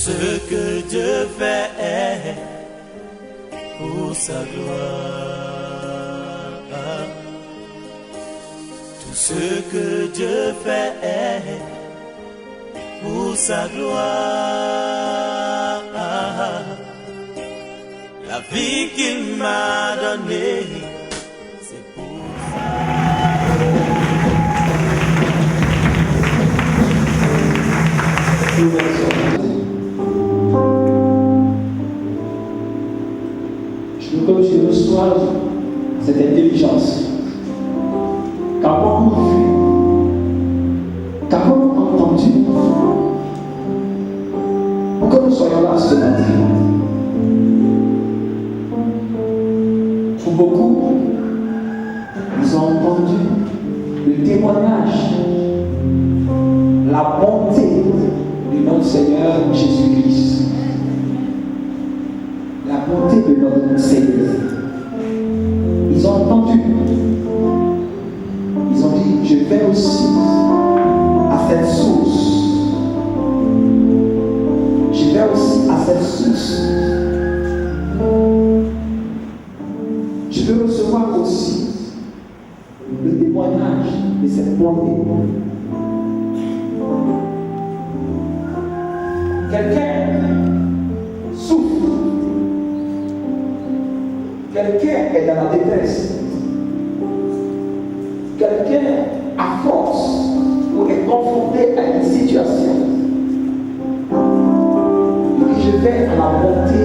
ce que Dieu fait pour sa gloire. Tout ce que Dieu fait pour sa gloire. La vie qu'il m'a donnée, c'est pour ça. Je veux que je reçoive cette intelligence. Qu'avons-nous vu? Qu'avons-nous entendu? Pour que nous soyons là ce matin. Pour beaucoup, ils ont entendu le témoignage, la bonté de notre Seigneur Jésus-Christ. La bonté de notre Seigneur. Ils ont entendu. Ils ont dit, je vais aussi à cette source. Je vais aussi à cette source. Je veux recevoir aussi le témoignage de cette bonté. Quelqu'un souffre. Quelqu'un est dans la détresse. Quelqu'un à force ou est confronté à une situation. Et je vais à la bonté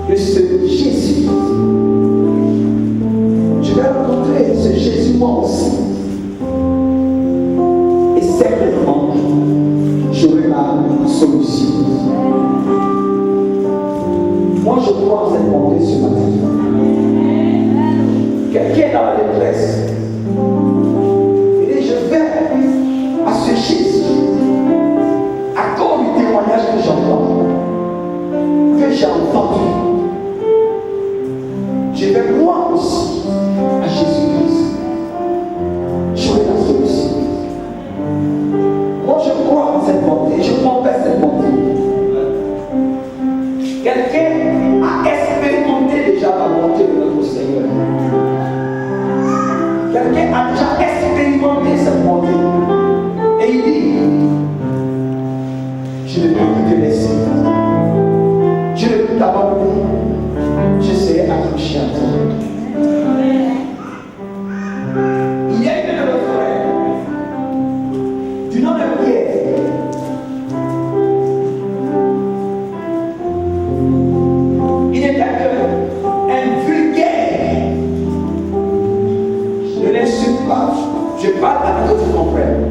de ce Jésus. Je vais rencontrer ce Jésus moi aussi. Et certainement, j'aurai la solution. Moi, je crois en cette bonté ce matin. Quelqu'un est dans la détresse. Et je vais à ce Jésus, à cause du témoignage que j'entends, que j'ai entendu. Je vais moi aussi à Jésus-Christ. J'aurai la solution. Moi, je crois en cette bonté. Je crois en cette bonté. Quelqu'un a expérimenté déjà la bonté de notre Seigneur. Quelqu'un a déjà expérimenté cette bonté. Et il dit, je ne peux plus te laisser. Je ne peux plus t'abandonner. Je serai accroché à toi. Il y a une de nos frères du nom de Pierre. Il n'était qu'un vulgaire. Je ne l'insulte pas. Je parle avec d'autres frères.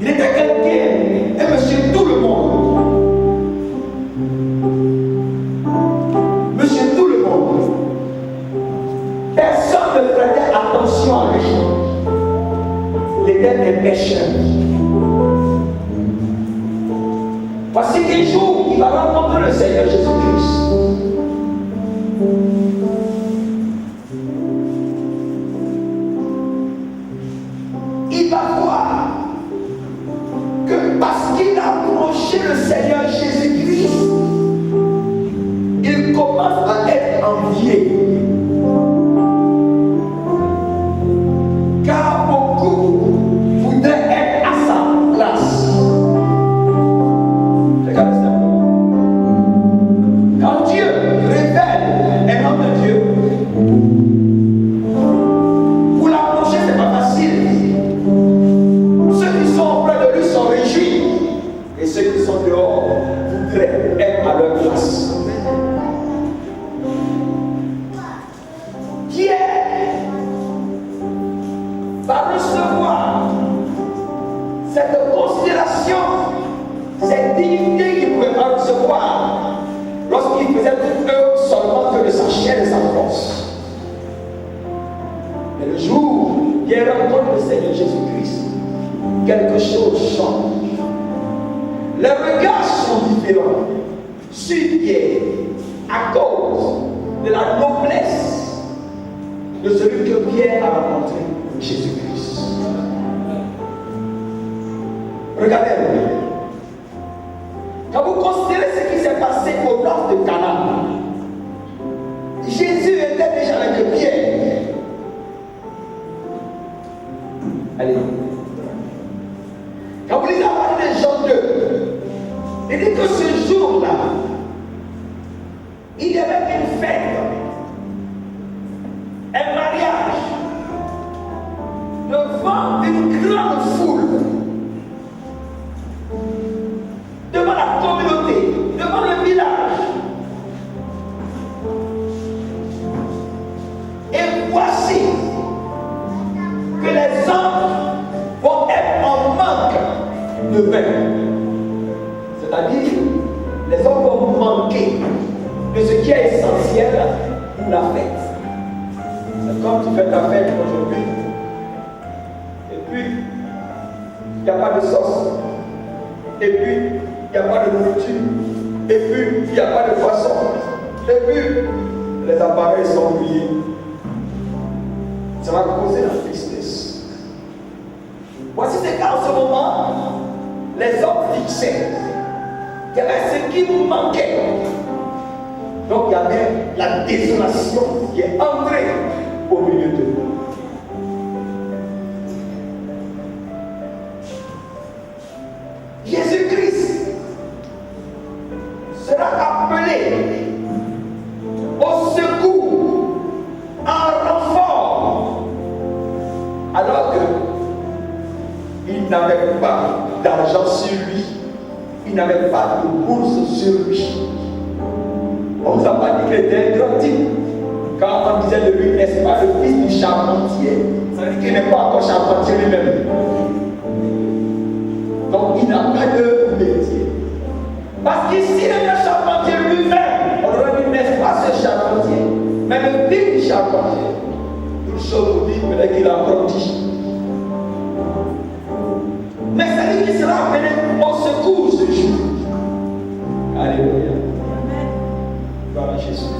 Il était quelqu'un, un monsieur tout le monde. Monsieur tout le monde. Personne ne prêtait attention à lui. Il était un pécheur. Voici des jours, il va rencontrer le Seigneur Jésus-Christ. Il va voir que parce qu'il a approché le Seigneur Jésus-Christ, il commence à être envié. Car beaucoup voudraient être à sa place. Regardez ça. Quand Dieu révèle un homme de Dieu, pour l'approcher, c'est pas facile. Ceux qui sont auprès de lui sont réjouis. Et ceux qui sont dehors voudraient être à leur place. Pierre va recevoir cette considération, cette dignité qu'il ne pouvait pas recevoir lorsqu'il faisait toute œuvre seulement que de sa chair et de sa force. Mais le jour où Pierre rencontre le Seigneur Jésus-Christ, quelque chose change. Les regards sont différents sur Pierre à cause de la noblesse de celui que Pierre a rencontré, Jésus-Christ. Regardez-le. Quand vous considérez ce qui s'est passé au nord de Canaan, Jésus était déjà avec Pierre. Allez. Quand vous lisez à partir de Jean 2, il dit que ce jour-là, il y avait une fête, un mariage, devant une grande foule, devant la communauté, devant le village. Et voici que les hommes vont être en manque de vin. C'est-à-dire, les hommes vont manquer de ce qui est essentiel pour la fête. C'est comme tu fais ta fête aujourd'hui. Et puis, il n'y a pas de sauce. Et puis, il n'y a pas de nourriture. Et puis, il n'y a pas de poisson. Et puis, les appareils sont oubliés. Ça va causer la tristesse. Voici ce qu'en ce moment, les hommes fixaient. Il y avait ce qui nous manquait. Donc il y avait la désolation qui est entrée au milieu de nous. Jésus-Christ sera appelé au secours, en renfort, alors qu'il n'avait pas d'argent sur lui, il n'avait pas de bourse sur lui. On ne nous a pas dit qu'il était un grand type. Quand on disait de lui, n'est-ce pas le fils du charpentier? Ça veut dire qu'il n'est pas encore charpentier lui-même. Donc il n'a pas de métier. Parce qu'ici, il est un charpentier lui-même. On aurait dit, n'est-ce pas ce charpentier? Mais le fils du charpentier, toute chose vous dit peut-être qu'il a apprenti. Mais c'est lui qui sera appelé au secours ce jour. Alléluia. Gloire à Jésus.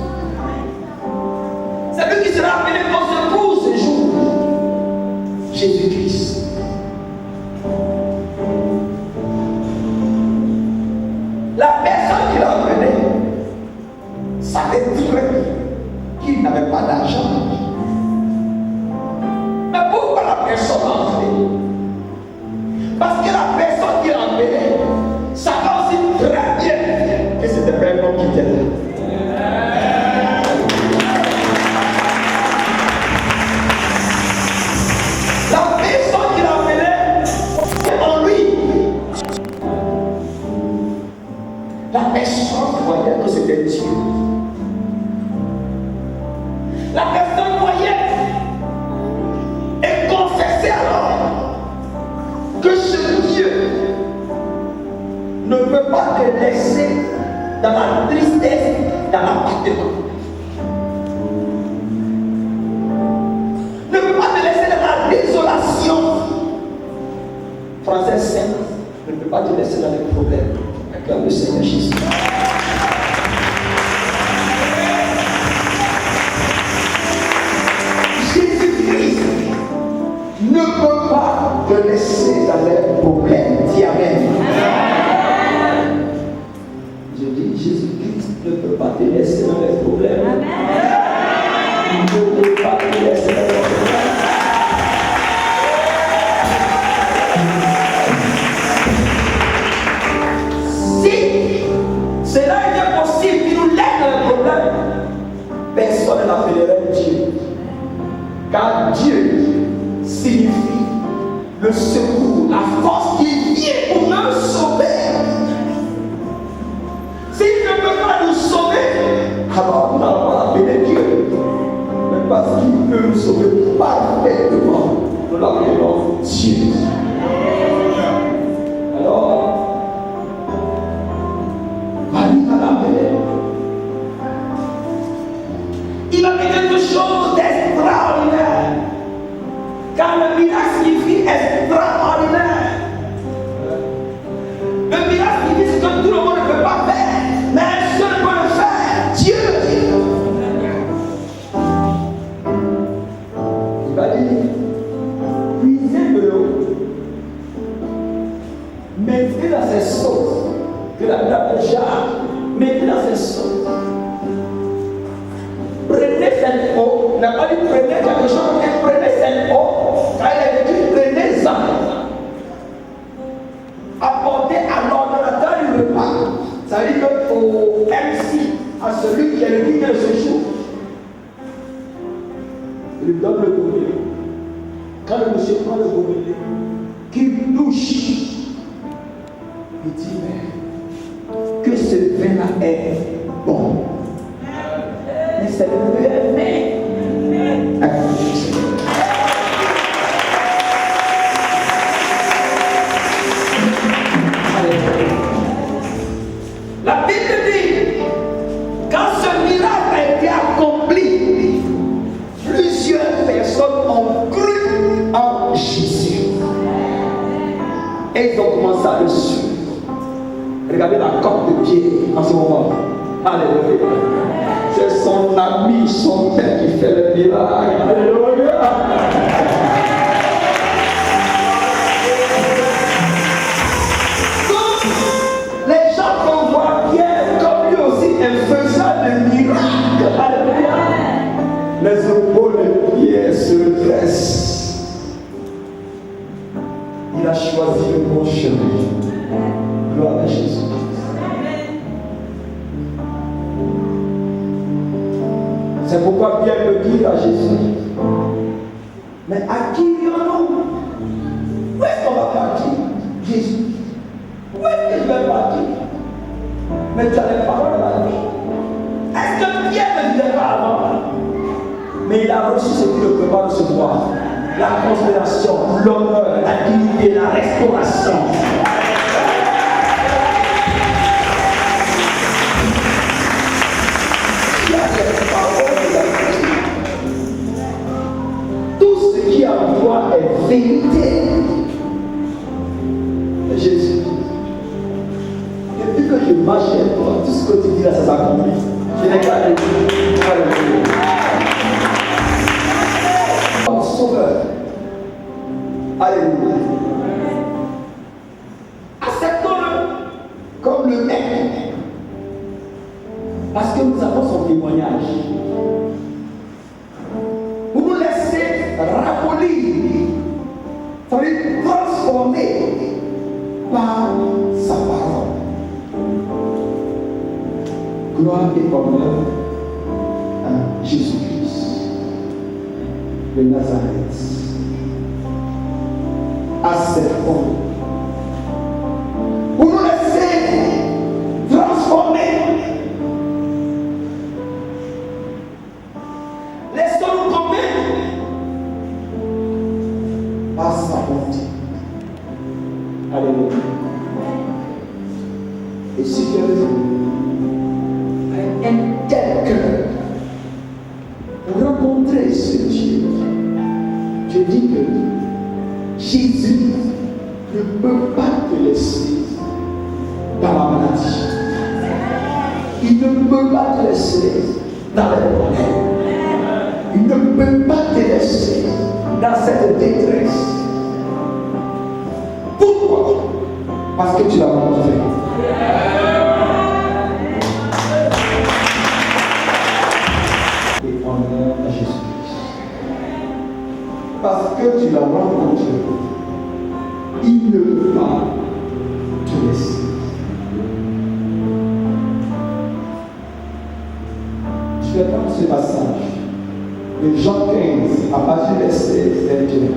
C'est lui qui sera appelé au secours ce jour. Jésus-Christ. La personne qui l'a appelé savait très bien qu'il n'avait pas d'argent. Mais pourquoi la personne l'a appelé? Parce que la personne qui l'a appelé savait aussi très bien que c'était pas un homme qui était là. La personne qui l'a appelé en lui. La personne croyait que c'était Dieu. La personne croyait et confessait alors que ce Dieu ne peut pas te laisser dans la tristesse, dans l'abattement. Ne peut pas te laisser dans la désolation. Français simple, ne peut pas te laisser dans les problèmes. Acclame le Seigneur Jésus. Jésus-Christ ne peut pas te laisser dans les problèmes. Dis Amen. Je dis, Jésus-Christ ne peut pas te laisser dans les problèmes. Il ne peut pas te laisser dans les problèmes. Si cela était possible qu'il nous laisse dans les problèmes, personne ne l'appellerait Dieu. Car Dieu signifie le secours, la force qui vient pour nous sauver. S'il ne peut pas nous sauver, alors nous n'allons pas l'appeler Dieu. Mais parce qu'il peut nous sauver parfaitement, nous l'appelons Dieu. Alors, Marie va l'appeler. Il a fait quelque chose d'extraordinaire. Car le miracle signifie extraordinaire. Le miracle signifie ce que tout le monde ne peut pas faire. Mais un seul peut le faire. Dieu. Il va dire, puisez de l'eau. Mettez dans ces sauces que la dame de Jacques mettait dans ses seins. Prenez cette eau, n'a pas dit prenez quelque chose, mais prenez cette eau, car il a dit prenez-en. Apportez à l'ordonnateur du repas. Ça veut dire qu'au MC, à celui qui est le guide de ce jour, il lui donne le gobelet. Quand le monsieur prend le gobelet, qu'il touche, il dit mais que ce vin-là est bon. Mais c'est le meilleur vin. La Bible dit, quand ce miracle a été accompli, plusieurs personnes ont cru en Jésus. Et ils ont commencé à le suivre. Regardez la corde de pied en ce moment. Alléluia. C'est son ami, son père qui fait le miracle. Alléluia. Les gens vont voir Pierre comme lui aussi un faisant de miracles. Alléluia. Les épaules de Pierre se dressent. Il a choisi le bon chemin. Gloire à Jésus. C'est pourquoi Pierre le dit à Jésus. Mais à qui irons-nous? Où est-ce qu'on va partir? Jésus. Où est-ce que je vais partir? Mais tu as les paroles de la vie. Est-ce que Pierre ne disait pas avant? Mais il a reçu ce qu'il ne peut pas recevoir. La considération, l'honneur, la dignité, la restauration. Il y a les paroles de la vie. Tout ce qui en toi est vérité. Jésus. Depuis que je marche avec toi, tout ce que tu dis là, ça s'accomplit. Je n'ai qu'à le dire. Sauveur. Alléluia. Acceptons-le comme le maître. Parce que nous avons son témoignage. Vous nous laissez ramollir, c'est-à-dire transformer par sa parole. Gloire et honneur à Jésus-Christ de Nazareth. Acceptons. Vous nous laissez transformer. Laissons-nous convaincre par sa bonté. Alléluia. Et si tu as un tel cœur pour rencontrer ce Dieu, je dis que Jésus ne peut pas te laisser dans la maladie. Il ne peut pas te laisser dans les problèmes. Il ne peut pas te laisser dans cette détresse. Pourquoi? Parce que tu l'as rencontré. Et honneur à Jésus-Christ. Parce que tu l'as rencontré, il ne peut pas te laisser. Je vais prendre ce passage de Jean 15 à partir du verset 21.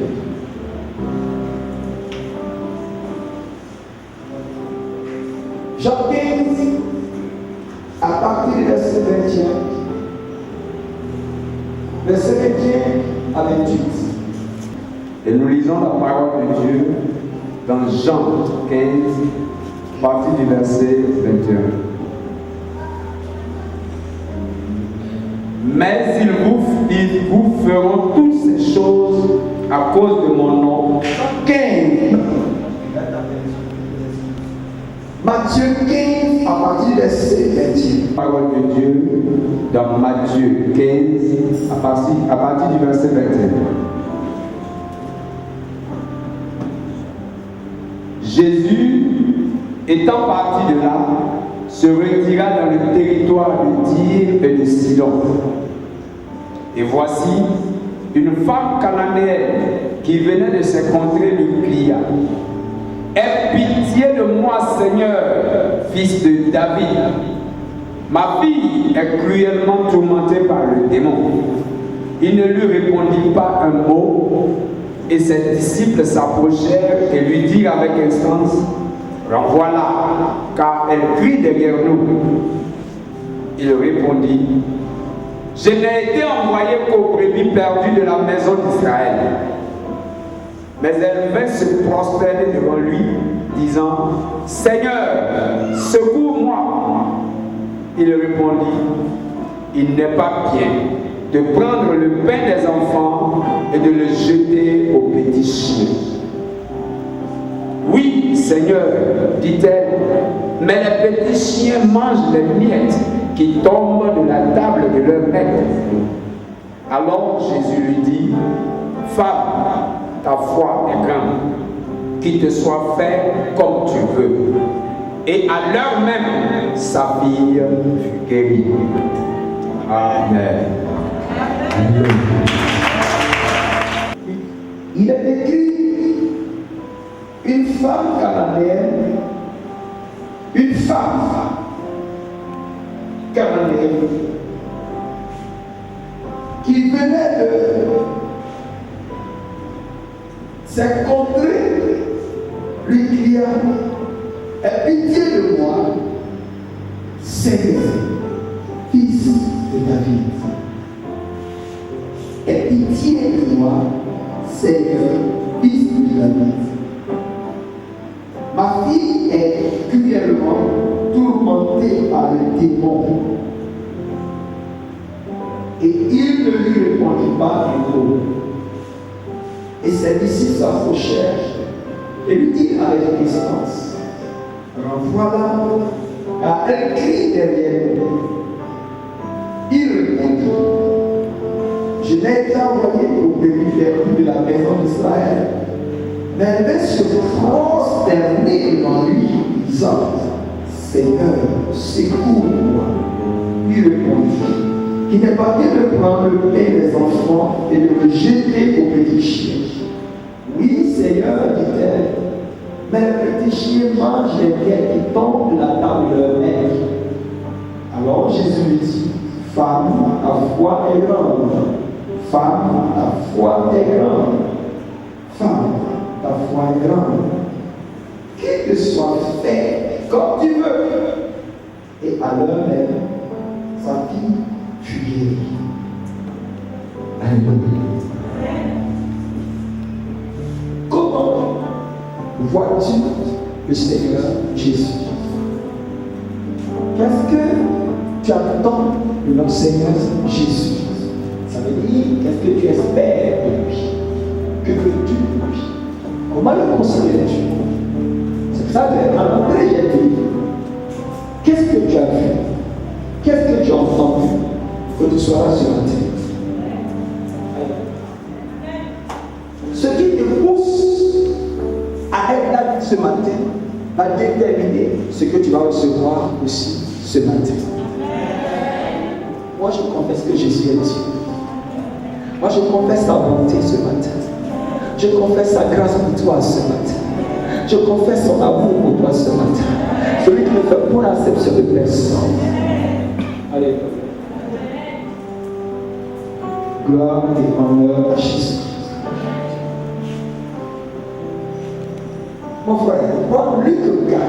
Jean 15 à partir du verset 21. Verset 21 à 28. Et nous lisons la parole de Dieu dans Jean 15, à partir du verset 21. Mais ils vous feront toutes ces choses à cause de mon nom. 15. Matthieu 15 à partir du verset 21. Parole de Dieu dans Matthieu 15, à partir du verset 21. Jésus étant parti de là, se retira dans le territoire de Tyr et de Sidon. Et voici, une femme cananéenne qui venait de ces contrées lui cria: aie pitié de moi, Seigneur, fils de David. Ma fille est cruellement tourmentée par le démon. Il ne lui répondit pas un mot, et ses disciples s'approchèrent et lui dirent avec instance: renvoie-la, car elle crie derrière nous. Il répondit: je n'ai été envoyé qu'aux brebis perdues de la maison d'Israël. Mais elle vint se prosterner devant lui, disant: Seigneur, secours-moi. Il répondit: il n'est pas bien de prendre le pain des enfants et de le jeter aux petits chiens. Oui, Seigneur, dit-elle, mais les petits chiens mangent les miettes qui tombent de la table de leur maître. Alors Jésus lui dit: femme, ta foi est grande, qu'il te soit fait comme tu veux. Et à l'heure même, sa fille fut guérie. Amen. Il est écrit une femme cananéenne, qui venait de ces contrées, lui cria: aie pitié de moi, Seigneur, fils de David. Aie pitié de moi, Seigneur, fils de David. Ma fille est cruellement tourmentée par le démon. Et il ne lui répondit pas un mot. Et ses disciples s'approchèrent et lui dirent avec distance: renvoie-la, car elle crie derrière nous. Il répondit: je n'ai été envoyé qu'aux brebis perdues de la maison d'Israël. Mais elle vint se prosterner devant lui, disant: Seigneur, secours-moi. Il répondit: il n'est pas bien de prendre le pain des enfants et de le jeter aux petits chiens. Oui, Seigneur, dit-elle, mais les petits chiens mangent les miettes qui tombent de la table de leur maître. Alors Jésus lui dit: femme, ta foi est grande. Femme, ta foi est grande. Femme, ta foi est grande. Qu'il te soit fait comme tu veux. Et à l'heure même, sa fille fut guérie. Alléluia. Comment vois-tu le Seigneur Jésus? Qu'est-ce que tu attends de notre Seigneur Jésus? Ça veut dire, qu'est-ce que tu espères de lui? Que veux-tu de lui? Comment le considères-tu? C'est pour ça qu'à l'entrée, j'ai dit: qu'est-ce que tu as vu? Qu'est-ce que tu as entendu que tu sois là sur la terre? Ce qui te pousse à être là ce matin va déterminer ce que tu vas recevoir aussi ce matin. Moi, je confesse que Jésus est Dieu. Moi, je confesse sa bonté ce matin. Je confesse sa grâce pour toi ce matin. Je confesse son amour pour toi ce matin. Celui qui ne fait pour l'acception de personne. Allez. Gloire et honneur à Jésus. Mon frère, prends Luc 4.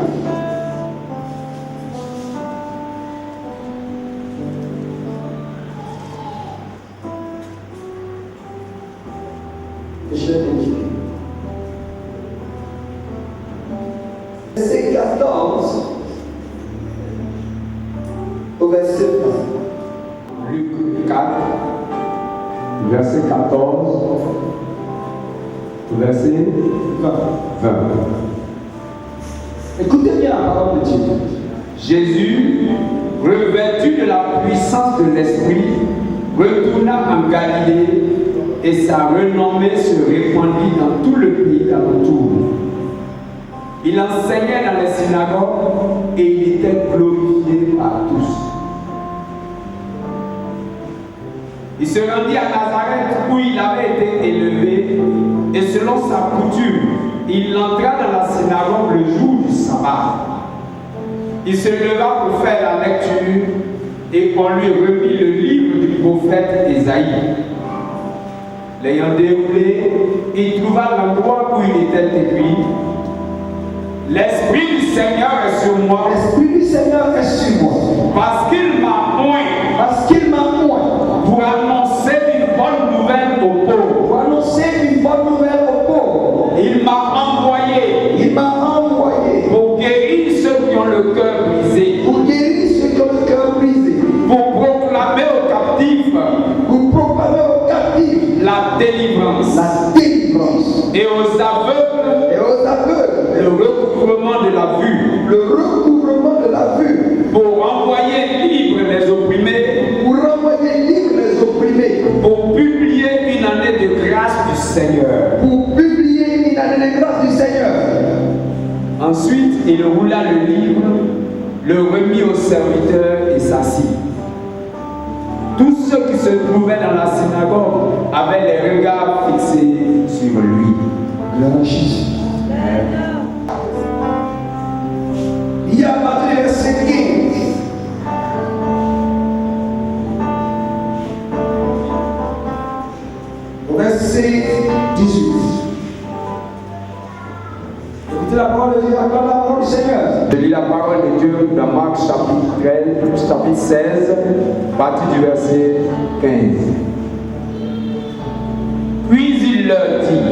Je vais te dire. Verset 14 au verset 20. Luc 4, verset 14, verset 20. Écoutez bien la parole de Dieu. Jésus, revêtu de la puissance de l'Esprit, retourna en Galilée et sa renommée se répandit dans tout le pays d'alentour. Il Il enseignait dans les synagogues et il était glorifié par tous. Il se rendit à Nazareth où il avait été élevé et selon sa coutume, il entra dans la synagogue le jour du sabbat. Il se leva pour faire la lecture et on lui remit le livre du prophète Ésaïe. L'ayant déroulé, il trouva l'endroit où il était écrit: L'Esprit du Seigneur est sur moi. L'Esprit du Seigneur est sur moi. Parce qu'il m'a oint. Parce qu'il m'a oint. Pour annoncer une bonne nouvelle aux pauvres. Pour annoncer une bonne nouvelle aux pauvres. Il m'a envoyé. Il m'a envoyé. Pour guérir ceux qui ont le cœur brisé. Pour guérir ceux qui ont le cœur brisé. Pour proclamer aux captifs. Pour proclamer aux captifs. La délivrance. La délivrance. Et aux aveugles. Et aux aveugles. Le recouvrement de la vue. Le recouvrement de la vue. Pour envoyer libres les opprimés. Pour renvoyer libres les opprimés. Pour publier une année de grâce du Seigneur. Pour publier une année de grâce du Seigneur. Ensuite, il roula le livre, le remit au serviteur et s'assit. Tous ceux qui se trouvaient dans la synagogue avaient les regards fixés sur lui. Gloire à Jésus. Il y a parti du verset 15. Au verset 18. Écoutez la parole de Dieu, la parole du Seigneur. Je lis la parole de Dieu dans Marc chapitre 16, partie du verset 15. Puis il leur dit: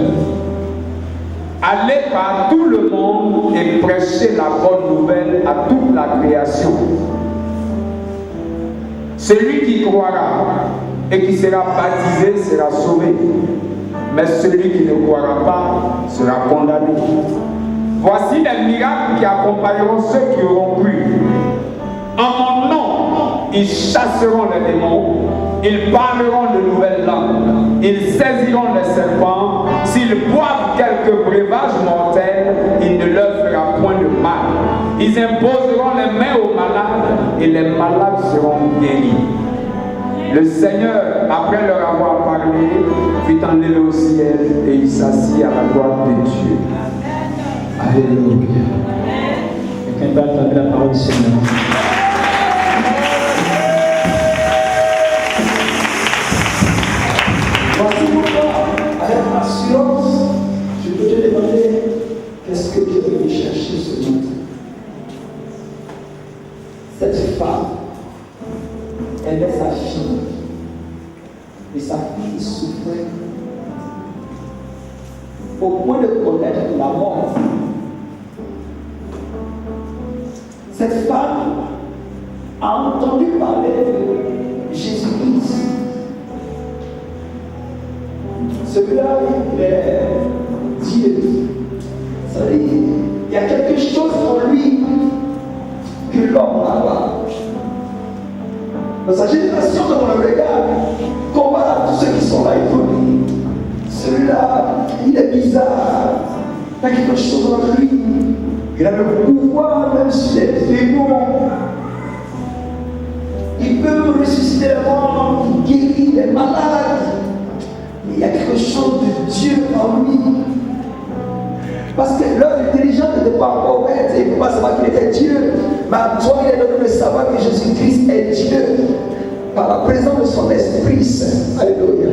Allez par tout le monde et prêchez la bonne nouvelle à toute la création. Celui qui croira et qui sera baptisé sera sauvé, mais celui qui ne croira pas sera condamné. Voici les miracles qui accompagneront ceux qui auront cru. En mon nom, ils chasseront les démons, ils parleront de nouvelles langues, ils saisiront les serpents, s'ils boivent quelques breuvages mortels, il ne leur fera point de mal. Ils imposeront les mains aux malades et les malades seront guéris. Le Seigneur, après leur avoir parlé, fut enlevé au ciel et il s'assit à la droite de Dieu. Alléluia. Quelqu'un peut acclamer la parole du Seigneur. Voici pourquoi, avec assurance, je peux te demander qu'est-ce que Dieu veut chercher ce matin. Cette femme, elle est sa fille. Et sa fille souffrait au point de connaître la mort. Cette femme a entendu parler de Jésus-Christ. Celui-là, il est Dieu. Il y a quelque chose en lui que l'homme n'a pas. Dans sa génération, quand on le regarde, comparé à tous ceux qui sont là, il faut dire, celui-là, il est bizarre. Il y a quelque chose en lui. Il a le pouvoir même sur les démons. Il peut ressusciter les morts, il guérit les malades. Mais il y a quelque chose de Dieu en lui. Parce que leur intelligence n'était pas encore ouverte. Il ne peut pas savoir qu'il était Dieu. Mais à toi, il est donné de savoir que Jésus-Christ est Dieu. Par la présence de son Esprit Saint. Alléluia.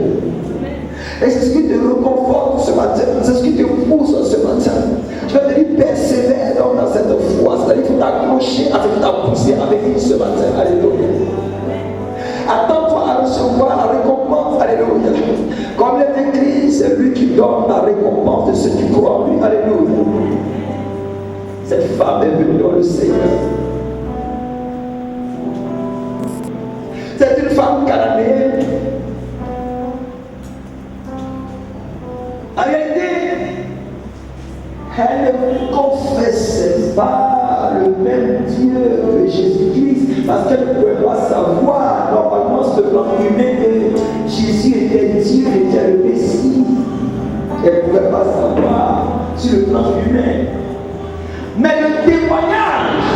Et c'est ce qui te reconforte ce matin. C'est ce qui te pousse ce matin. Je vais te dire, persévère donc dans cette foi. C'est-à-dire qu'il faut t'accrocher avec ta poussée avec lui ce matin. Alléluia. Attends-toi à recevoir la récompense. Alléluia. Comme il est écrit, c'est lui qui donne la récompense de ceux qui croient en lui. Alléluia. Cette femme est venue dans le Seigneur. C'est une femme cananéenne. En réalité, elle ne confessait pas le même Dieu que Jésus-Christ parce qu'elle ne pouvait pas savoir normalement sur le plan humain que Jésus était Dieu, était le Messie. Elle ne pouvait pas savoir sur le plan humain. Mais le témoignage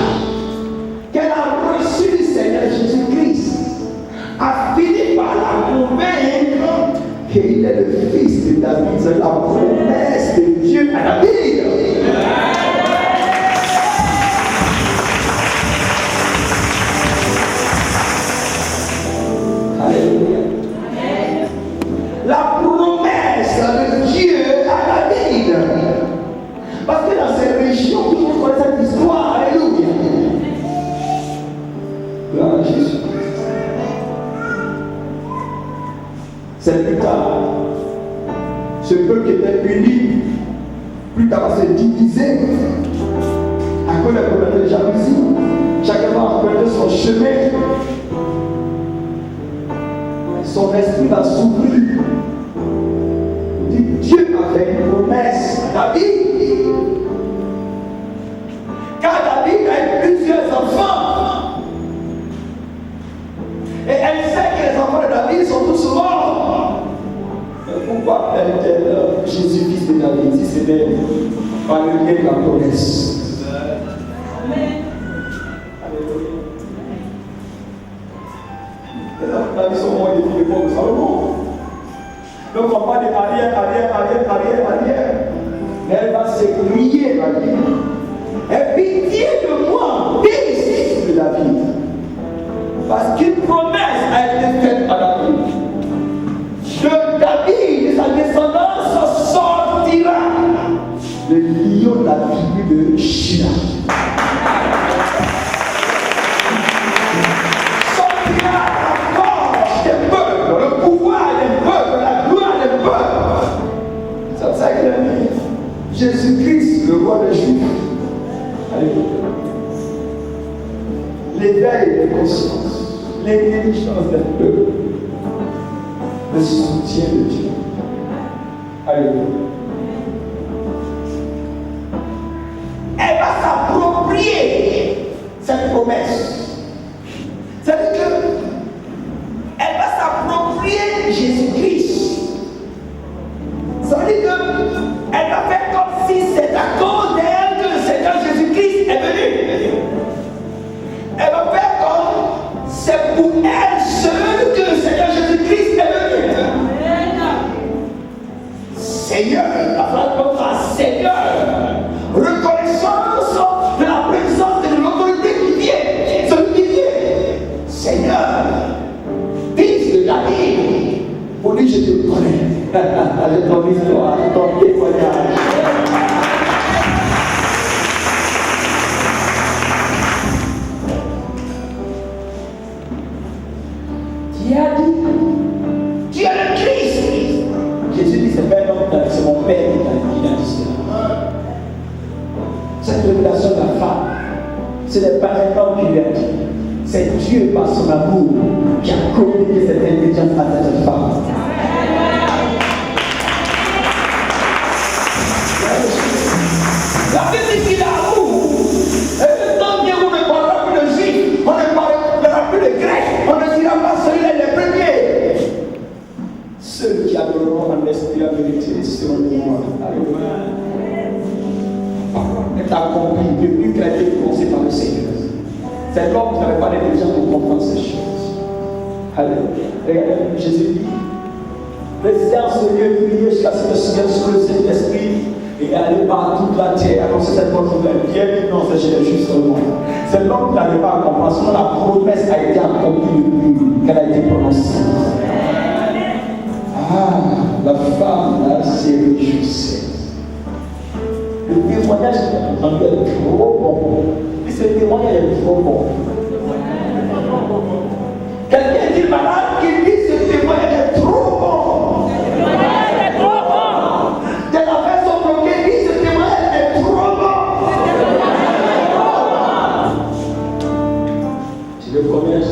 qu'elle a reçu du Seigneur Jésus-Christ a fini par la convaincre qu'il est le fils de David. C'est la promesse de Dieu à David. Alléluia. La promesse de Dieu à David. Parce que dans ces régions, tout le monde connaît cette histoire. Alléluia. Gloire à Jésus. C'est plus tard. Ce peuple qui était uni, plus tard va se diviser à cause des problèmes de jalousie. Chacun va emprunter son chemin. Son esprit va s'ouvrir. Dieu a fait une promesse à David. Car David a eu plusieurs enfants. Et elle sait que les enfants de David sont tous morts. Mais pourquoi appelle-t-elle Jésus, fils de David, si c'était par le lien de la promesse? Amen. Alléluia. Les enfants de David sont morts depuis l'époque de Salomon. Donc on parle de arrière. Mais elle va se crier, va dire. Aie pitié de moi, fils de David. Parce qu'une promesse a été faite à David. De David, de sa descendance, sortira le lion de la tribu de Juda. Sortira la force des peuples, le pouvoir des peuples, la gloire des peuples. C'est ça qu'il a dit. Jésus-Christ, le roi des Juifs. Alléluia. L'éveil des consciences, l'intelligence des peuples, le soutien de Dieu. Alléluia. Elle va s'approprier cette promesse. C'est-à-dire qu'elle va s'approprier Jésus-Christ. Ça veut dire qu'elle va faire comme si c'est à cause d'elle que le Seigneur Jésus-Christ est venu. Elle va faire comme c'est pour elle seule que le Seigneur Jésus-Christ est venu. Seigneur, la phrase comme ça, Seigneur, reconnaissance de la présence et de l'autorité qui vient, celui qui vient. Seigneur, fils de David, pour lui je te connais. Avec ton histoire, ton témoignage. Qui a dit? Tu es le Christ. Jésus dit, c'est pas un homme, c'est mon Père qui a dit cela. Cette révélation de la femme, ce n'est pas un homme qui lui a dit. C'est Dieu par son amour qui a communiqué cette intelligence à cette femme. La Bible dit qu'il a l'amour. Et tant que vous ne parlera plus de juifs, on ne parlera plus de grec, on ne dira pas celui-là les premiers. Ceux qui adoreront en l'esprit la vérité seront les moi. Alléluia. Elle a compris depuis qu'elle a été commencée par le Seigneur. C'est l'homme qui n'avait pas l'intelligence pour comprendre ces choses. Alléluia. Regardez, Jésus dit, restez en ce lieu, priez jusqu'à ce que le Seigneur sur le Saint-Esprit et allez par toute la terre, annoncer cette bonne nouvelle. Bienvenue dans ce justement. C'est l'homme qui n'avait pas à comprendre, sinon la promesse a été accomplie depuis qu'elle a été prononcée. Ah, la femme là s'est réjouissée. Le témoignage est trop bon. Et ce témoignage est trop bon. Quelqu'un dit malade qui dit ce témoignage est trop bon. Des affaires sont bloquées, dit ce témoignage est trop bon. Je le connais,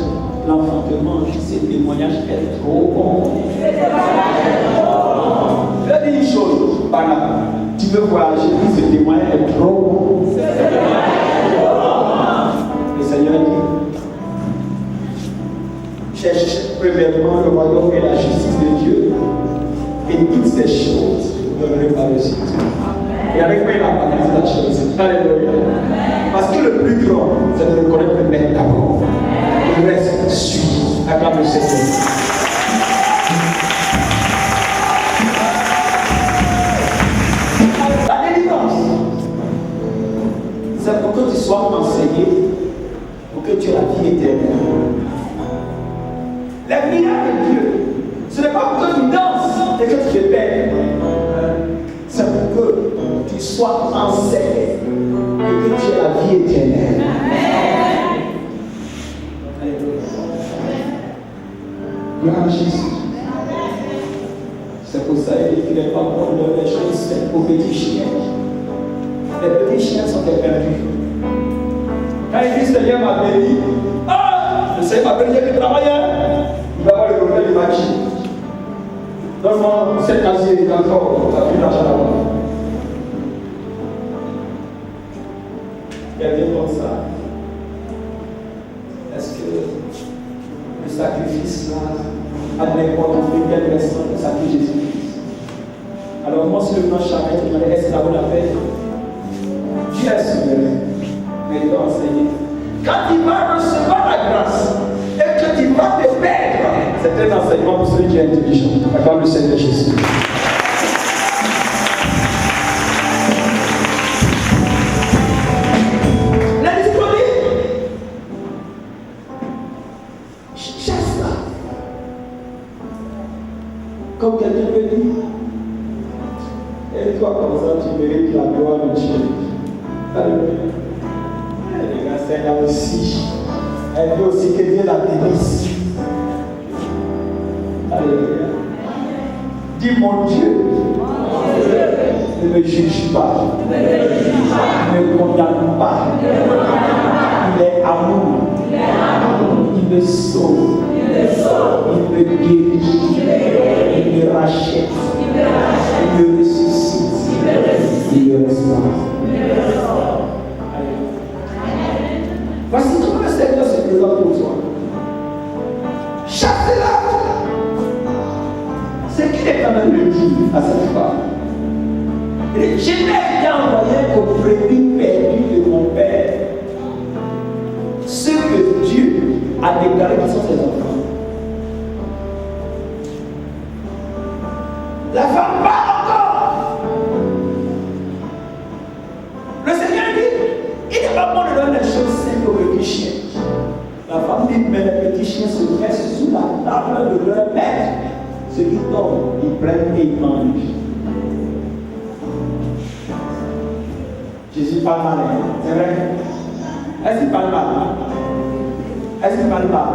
l'enfant te mange, ce témoignage est trop bon. Je dis une chose, banale. Tu veux voyager, dis ce témoignage est trop bon. Le Seigneur dit, cherche premièrement le royaume et la justice de Dieu, et toutes ces choses vous donnerez par le suite. Et avec moi, il a parlé de la chose. Alléluia. Parce que le plus grand, c'est de reconnaître le maître d'abord. Le reste suit. Acclame le Seigneur. La délivrance, c'est pour que tu sois enseigné, pour que tu aies la vie éternelle. Les miracles de Dieu, ce n'est pas pour que tu danses et que tu te perds. C'est pour que tu sois enseigné et que tu aies la vie éternelle. Gloire à Jésus. C'est pour ça qu'il n'est pas bon de les choses faites aux petits chiens. Les petits chiens sont des perdus. Quand il dit Seigneur m'a béni, le Seigneur m'a béni, il y a qui travaille. Il va avoir le problème, il va dire donne-moi cette casier, il a encore, tu as plus d'argent là-bas. Quelqu'un comme ça. Est-ce que le sacrifice là a de l'importance de bien restant de sacrifice Jésus-Christ? Alors moi, si le plan charrette, je me dis, est-ce que ça vaut la peine? Dieu est souverain, mais il doit enseigner. Quand il va recevoir la grâce et que tu vas te perdre, c'est un enseignement pour celui qui est intelligent. Acclame le Seigneur Jésus. La disponible. Chasse là. Comme quelqu'un peut dire, et toi comme ça tu mérites la gloire de Dieu. Alléluia. Les gars, c'est là aussi. Elle veut aussi que Dieu la bénisse. Alléluia. Dis mon Dieu, ne me juge pas, ne me condamne pas. Il est amour, il me sauve, il me guérit, il me rachète, il me ressuscite, il me restaure. Voici comment le Seigneur se présente pour toi. Chassez-la. C'est qu'il est quand même le dire à cette femme. Je n'ai été envoyé qu'aux brebis perdues de mon Père. Ceux que Dieu a déclaré qui sont ses enfants. La femme parle encore. Le Seigneur dit, il n'est pas bon de donner des choses simples aux petits chiens. La femme dit, mais les petits chiens se restent sous la table de leur maître. Ceux qui tombent, ils prennent et ils mangent. Jésus parle mal, c'est vrai? Est-ce qu'il parle mal? Est-ce qu'il parle mal?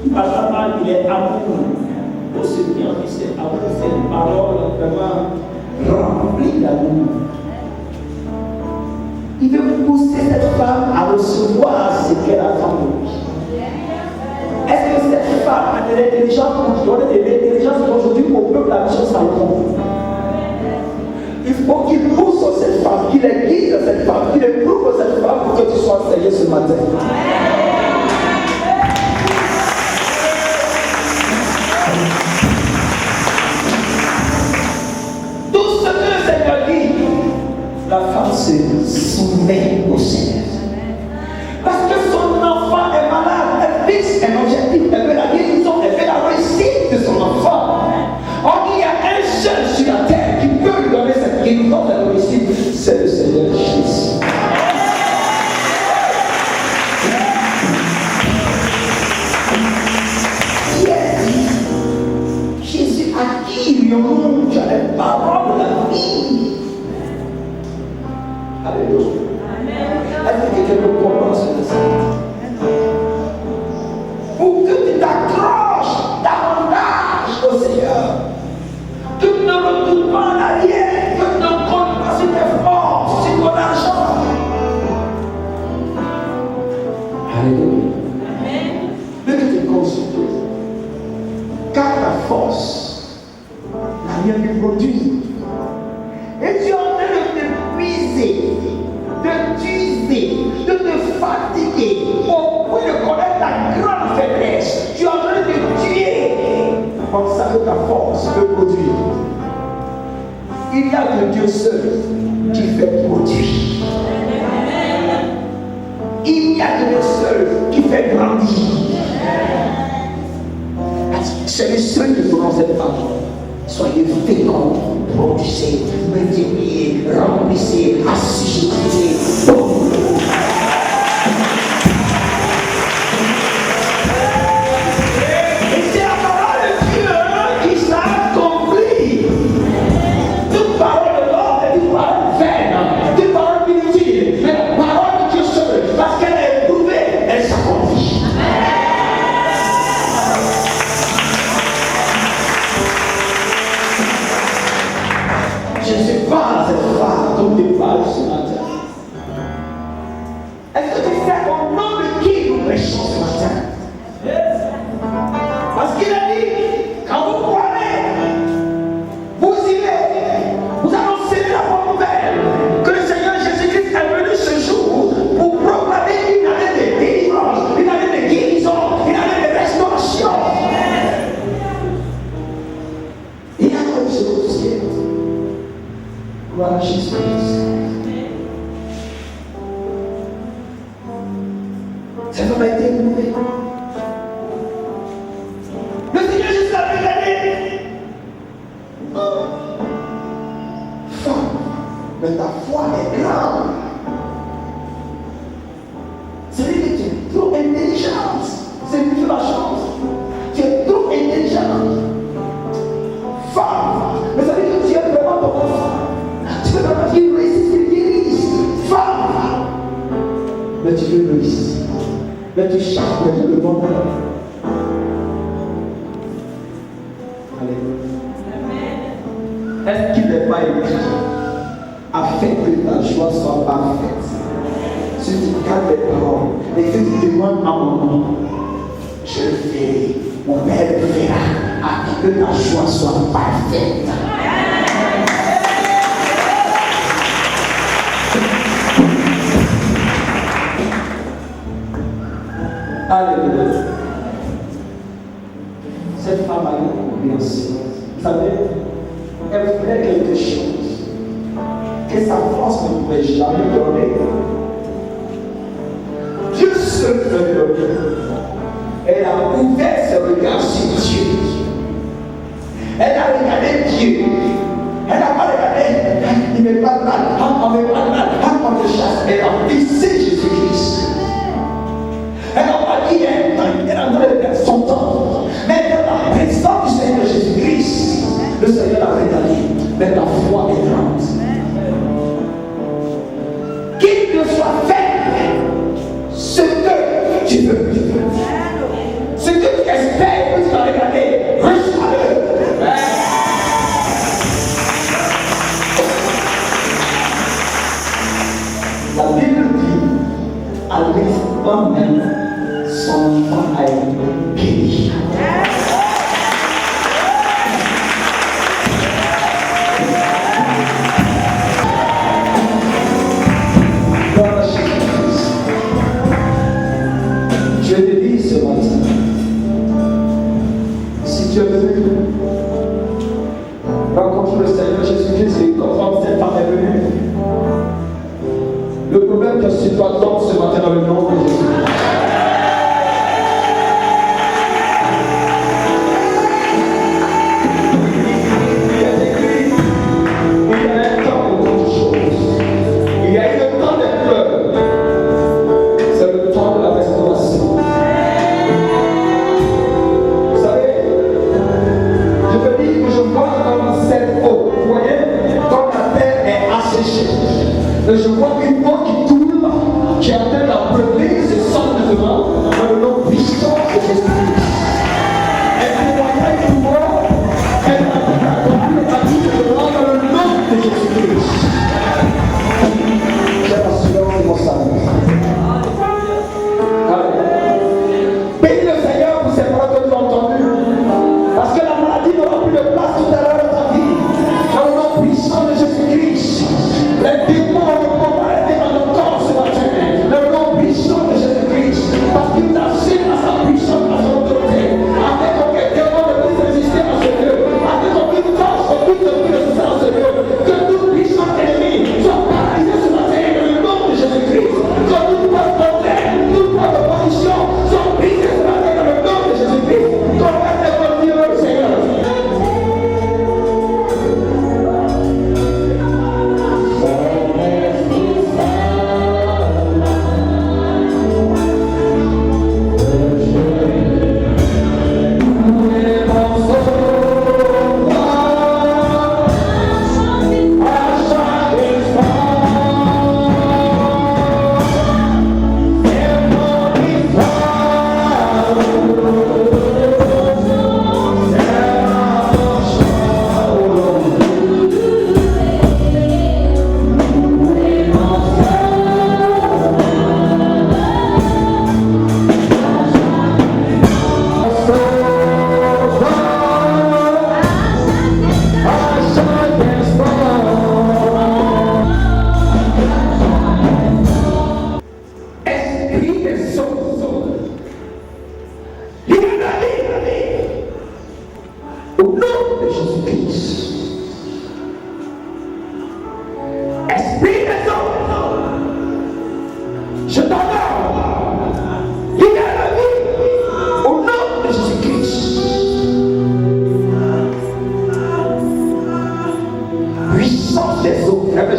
Il parle pas mal, il est amour. Pour ceux qui ont dit c'est amour, c'est une parole vraiment remplie d'amour. Il veut pousser cette femme à recevoir ce qu'elle attend de lui. Est-ce que cette femme a de l'intelligence pour donner de l'intelligence aujourd'hui au peuple à la mission Salomon? Il faut qu'il pousse cette femme, qu'il guide cette femme, qu'il éprouve cette femme pour que tu sois enseigné ce matin. Tout ce que le Seigneur dit, la femme se soumet au Seigneur. Parce que son enfant est malade, elle fixe un objectif, elle veut la guérison, elle veut la réussite de son enfant. Or, il y a un seul sur la terre qui peut lui donner cette guérison, cette réussite, c'est le Seigneur Jésus. Jésus a qui lui tu as les paroles de la vie. Alléluia. Est-ce que quelqu'un peut comprendre ce message? Pour que tu t'accroches davantage au Seigneur, que tu ne retournes pas en arrière, que tu ne comptes pas sur tes forces, sur ton argent. Alléluia. Mais que tu consultes, car ta force n'a rien pu produire. Et tu es en train de te puiser, de t'user, de te fatiguer au point de connaître ta grande faiblesse. Tu es en train de te tuer comme ça que ta force peut produire. Il n'y a que Dieu seul qui fait produire. assis, je disais, bon. Et c'est la parole de Dieu qui s'accomplit. Toute parole de l'homme est une parole vaine, une parole inutile. Mais la parole de Dieu seule, parce qu'elle est éprouvée, elle s'accomplit. Je ne sais pas cette femme dont tu parles ce matin. Est-ce que tu sais au nom de qui nous prêchons ce matin? Parce qu'il a dit, quand vous croirez, vous irez, vous annoncez la bonne nouvelle que le Seigneur Jésus-Christ est venu ce jour pour proclamer une année de délivrance, une année de guérison, une année de restauration. Et alors il se retire. Voilà Jésus-Christ. Cette femme a été éprouvée. Le Seigneur Jésus l'a regardé. Femme, mais ta foi est grande. C'est-à-dire que tu es trop intelligente. C'est lui qui fait la chance. Tu es trop intelligente. Femme, mais ça veut dire que tu es vraiment ton enfant. Tu peux vraiment dire réussir, tu guéris. Femme, mais tu veux réussir. Mais tu cherches peut-être le bon moment. Alléluia. Est-ce qu'il n'est pas écrit afin que ta joie soit parfaite? Si tu gardes les paroles et que tu demandes à mon nom, je le ferai. Mon Père le fera afin que ta joie soit parfaite. Alléluia. Cette femme a eu une silence. Vous savez, elle voulait quelque chose que sa force ne pouvait jamais donner. Dieu seul peut donner. Elle a ouvert ses regards sur Dieu. Elle a regardé Dieu. Elle n'a pas regardé, il me parle mal, on me parle mal, on me chasse. Elle a fixé Jésus-Christ. Elle n'a pas dit, elle a donné son temps. Mais dans la présence du Seigneur Jésus-Christ, le Seigneur l'a regardé. Mais ta foi est grande. Qu'il te soit fait ce que tu veux. Ce que tu espères que tu vas regarder, reçois-le. La Bible dit, à l'instant même, son enfant a été guéri. Je te dis ce matin, si tu es venu rencontrer le Seigneur Jésus-Christ et comme cette femme est venue, le problème que tu dois tomber ce matin dans le nom de Jésus. Et je vois une eau qui coule, qui atteint la brevet, c'est sans devant, dans le nom puissant de Jésus-Christ. Elle témoignait du pouvoir, elle a accompli la vie de devant dans le nom de Jésus-Christ. J'ai l'assurance de mon salut. Bénis le Seigneur pour ces paroles que nous avons entendues. Parce que la maladie n'aura plus de place tout à l'heure dans ta vie. Dans le nom puissant de Jésus-Christ. Les démons ne peuvent pas rester dans nos corps ce matin. Le nom puissant de Jésus-Christ. Parce qu'il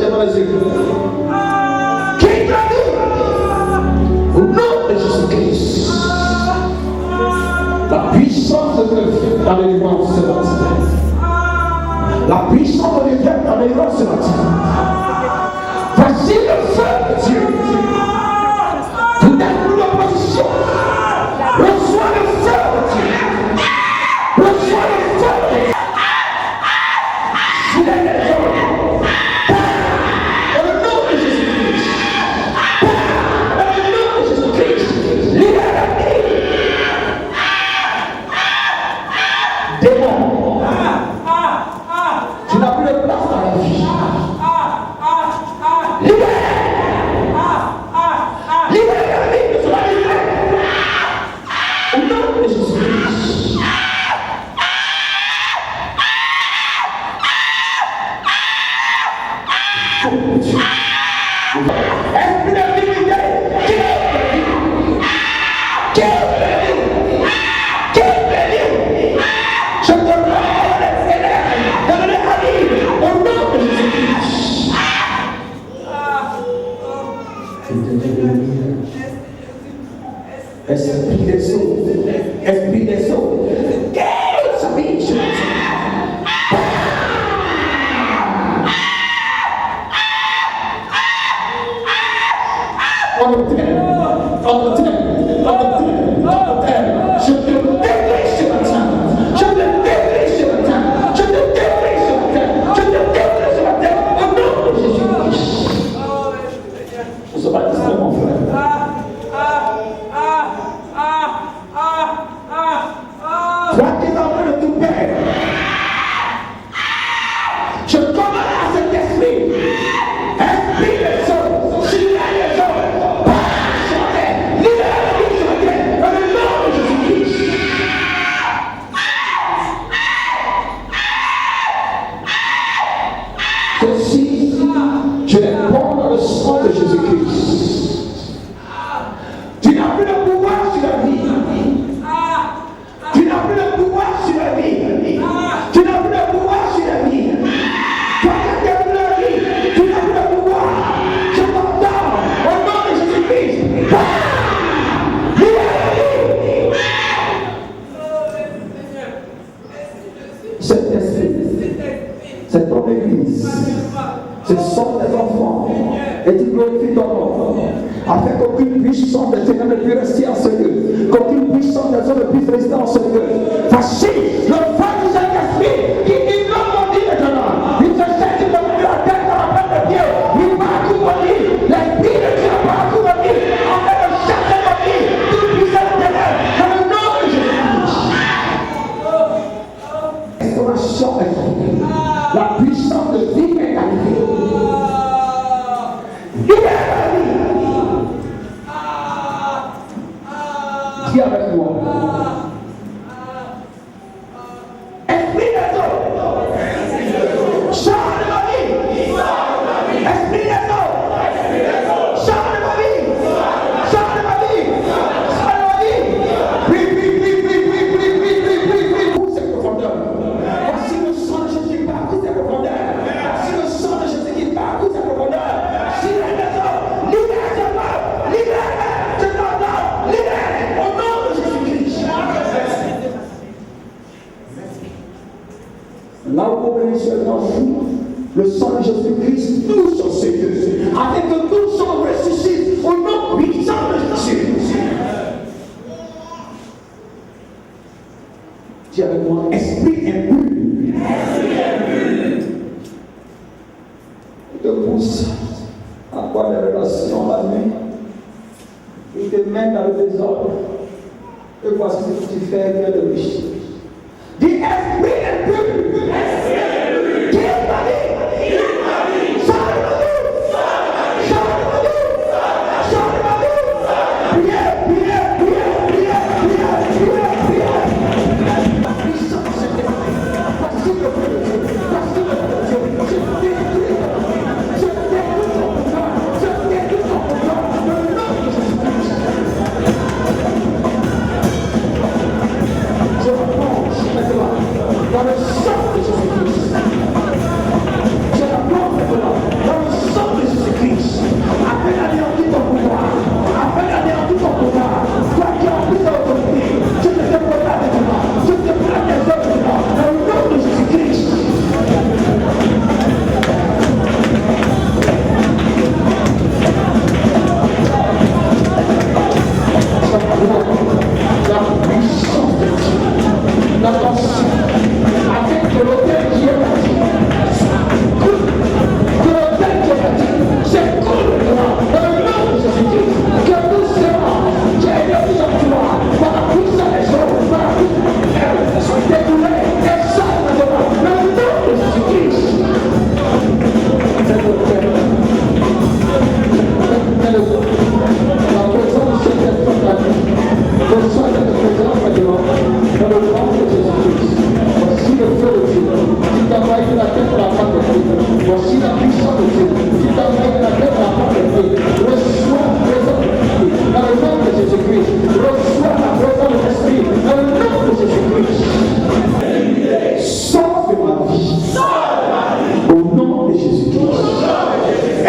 devant les yeux. Qui t'a dit? Au nom de Jésus-Christ. La puissance de Dieu dans les délivrance ce matin. La puissance de Dieu dans les délivrance ce matin. Voici le feu de Dieu. Vous n'êtes plus d'opposition. Reçois le feu de Dieu. Reçois le feu de Dieu. S'il est les hommes, au nom de Jésus-Christ. Au nom de Jésus-Christ. Libère-les. Démon. Tu n'as plus de place dans la vie. Libère. Libère la vie de son libéré. Au nom de Jésus-Christ. Esprit de divinité, je te rends les ténèbres dans les habits au nom de Jésus-Christ. Esprit des eaux, esprit des eaux, quelle sa vie, on the terre, je te débris ce matin, je te débris ce matin, je te débris ce matin, je te débris ce matin, au nom de Jésus-Christ. Je ne sais pas qui c'est mon frère. Toi qui es en train de tout perdre, je commande à cet esprit, esprit de sol, s'il y a des hommes, pas sur terre, libère la vie sur terre, dans le nom de Jésus-Christ. Ceci, je réponds dans le sang de Jésus-Christ. Tu n'as plus de pouvoir sur la vie. Tu n'as plus de pouvoir sur la vie. Tu n'as plus de pouvoir sur la vie. Toi qui as plus la vie, tu n'as plus de pouvoir. Je t'entends au nom de Jésus-Christ. Libère la vie. Cet esprit, c'est ton église. Ce sont tes enfants. Et tu glorifies ton nom. Afin qu'aucune puissance des ténèbres ne puisse rester en ce lieu. Qu'aucune puissance des hommes ne puisse rester en ce lieu. Voici le feu du Saint-Esprit qui inondie maintenant. Il se saisit de la tête dans la main de Dieu. Il parcourt mon lit. L'Esprit de Dieu parcourt mon lit. En train de chasser mon lit. Toute puissance des ténèbres. Dans le nom de Jésus-Christ. Restauration est la puissance de vie est arrivée. Libère la vie. Dis avec moi. Esprit des eaux. Sors de ma vie. Esprit des eaux. Sors de ma vie. Sors de ma vie. Sors de ma vie. Prie. Pour cette profondeur. Voici le sang de Jésus qui parcourt cette profondeur. Voici le sang de Jésus qui parcourt cette profondeur. Si les maisons, libère. Je t'entends, libère. Au nom de Jésus-Christ. Là où vous bénissez le sang de Jésus-Christ touche sur ces lieux, afin que tout sang ressuscite au nom puissant de Jésus. Dis avec moi, esprit impur. Il te pousse à avoir des relations la nuit. Il te met dans le désordre. Et voici ce que tu fais bien de lui. Dis esprit impur. Qui est ta vie? Sors de ma vie. Sors de ma vie. Sors de ma vie. Priez. La puissance est voici le feu de Dieu. Voici le feu de Dieu. Je détruis ton pouvoir. Je détruis ton pouvoir. Dans le nom de Jésus-Christ. Je replonge maintenant dans le sang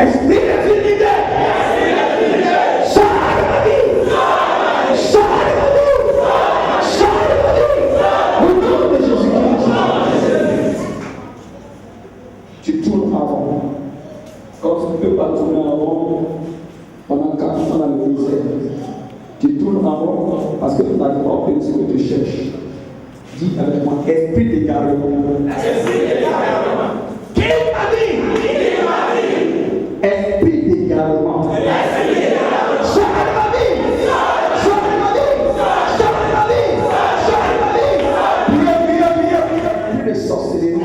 Esprit d'infinité. Sors de ma vie. Sors de ma vie. Sors de ma vie. Au nom de Jésus-Christ. Tu tournes avant. Quand tu ne peux pas tourner avant, pendant 4 ans dans le misère, tu tournes avant parce que tu n'arrives pas à obtenir ce que tu cherches. Dis avec moi, esprit d'égarement. Esprit d'égarement. Qui m'a dit? Esprit d'égarement. Esprit d'égarement. Sors de ma vie. Sors de ma vie. Sors de ma vie. Sors de ma vie. Priez. Plus de sorcellerie.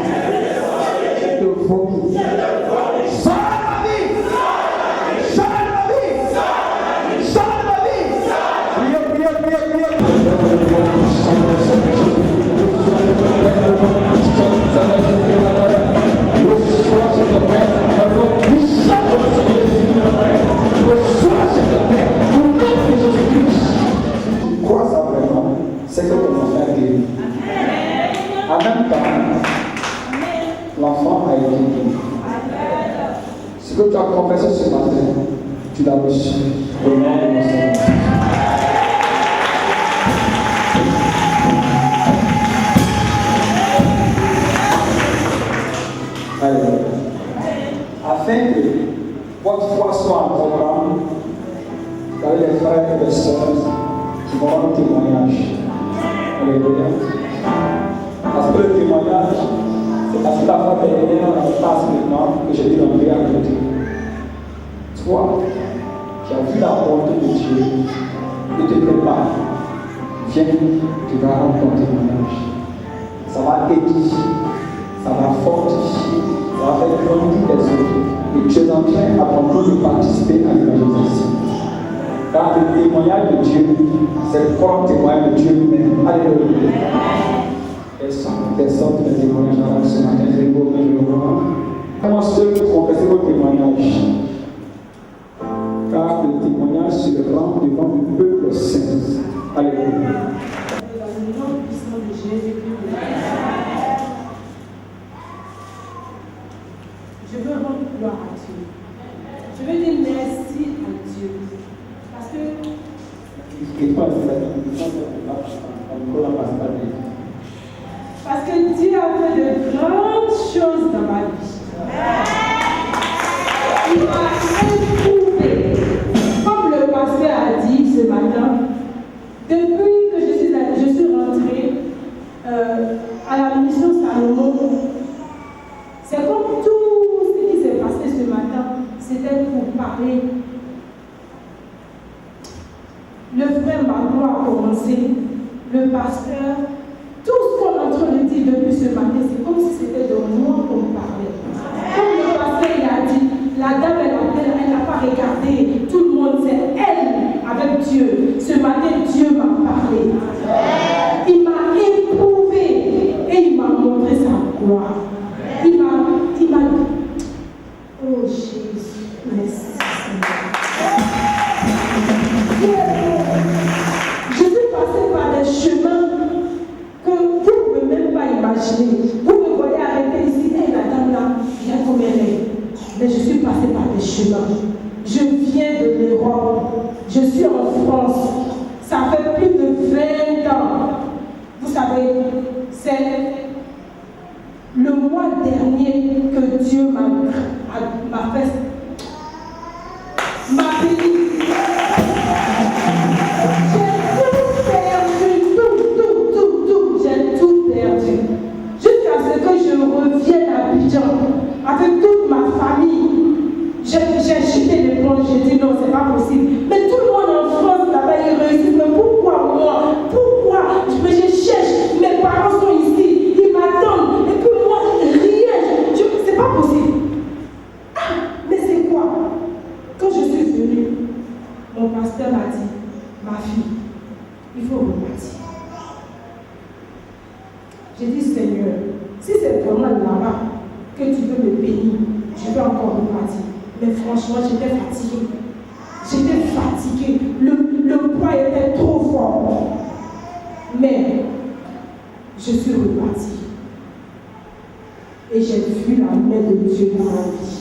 De vomi. Sors de ma vie. Sors de ma vie. Sors de ma vie. Priez. Tu crois ça vraiment, c'est que ton enfant est guéri. En même temps, l'enfant a été guéri. Ce que tu as confessé ce matin, tu l'as reçu au nom de mon Seigneur. Afin que votre foi soit en programme, vous avez les frères et les sœurs qui vont rendre témoignage. Alléluia. Parce que le témoignage, c'est parce que la foi dernière, on passe maintenant que j'ai dit l'enlever à côté. Toi, qui as vu la bonté de Dieu, ne te prépare. Viens, tu vas rendre ton témoignage. Ça va édifier, ça va fortifier, ça va faire grandir les autres. Et tu es en train à ton tour de participer à l'évangélisation. Car le témoignage de Dieu, c'est le corps témoignage de Dieu lui-même. Alléluia. Quels sont les témoignages avant ce matin? Je vais vous voir. Comment ceux qui confessent vos témoignages? Car le témoignage se rend devant le peuple saint. Alléluia. Dans le nom puissant de Jésus-Christ, je veux rendre gloire à Dieu. Je veux dire merci à Dieu. Parce que Dieu a fait de grandes choses dans ma vie. Il m'a éprouvé. Comme le pasteur a dit ce matin, depuis que je suis rentrée à la mission Salomon, c'est comme tout ce qui s'est passé ce matin, c'était pour parler. Le frère Margot a commencé, le pasteur, tout ce qu'on est en train de dire depuis ce matin, c'est comme si c'était de moi qu'on parlait. Comme le pasteur il a dit, la dame elle n'a pas regardé, tout le monde c'est elle avec Dieu. Ce matin, Dieu m'a parlé. Il m'a éprouvé et il m'a montré sa gloire. Il m'a oh Jésus, merci Seigneur. Je suis passée par des chemins que vous ne pouvez même pas imaginer. Vous me voyez arrêter ici, et la dame là, vient comme elle est. Mais je suis passée par des chemins. Je viens de l'Europe. Je suis en France. Ça fait plus de 20 ans. Vous savez, c'est le mois dernier que Dieu m'a fait ma béni. J'ai tout perdu. Jusqu'à ce que je revienne à Abidjan avec toute ma famille. J'ai jeté les plans, j'ai dit non, c'est pas possible. Mais tout le monde en France là-bas, ils réussissent. Mais pourquoi moi? Pourquoi? Je cherche, mes parents sont ici, ils m'attendent. Et puis moi, rien. C'est pas possible. Ah, mais c'est quoi? Quand je suis venue, mon pasteur m'a dit, ma fille, il faut repartir. J'ai dit, Seigneur, si c'est vraiment là-bas que tu veux me bénir, je vais encore repartir. Mais franchement, j'étais fatiguée. J'étais fatiguée. Le poids était trop fort. Mais je suis repartie. Et j'ai vu la main de Dieu dans ma vie.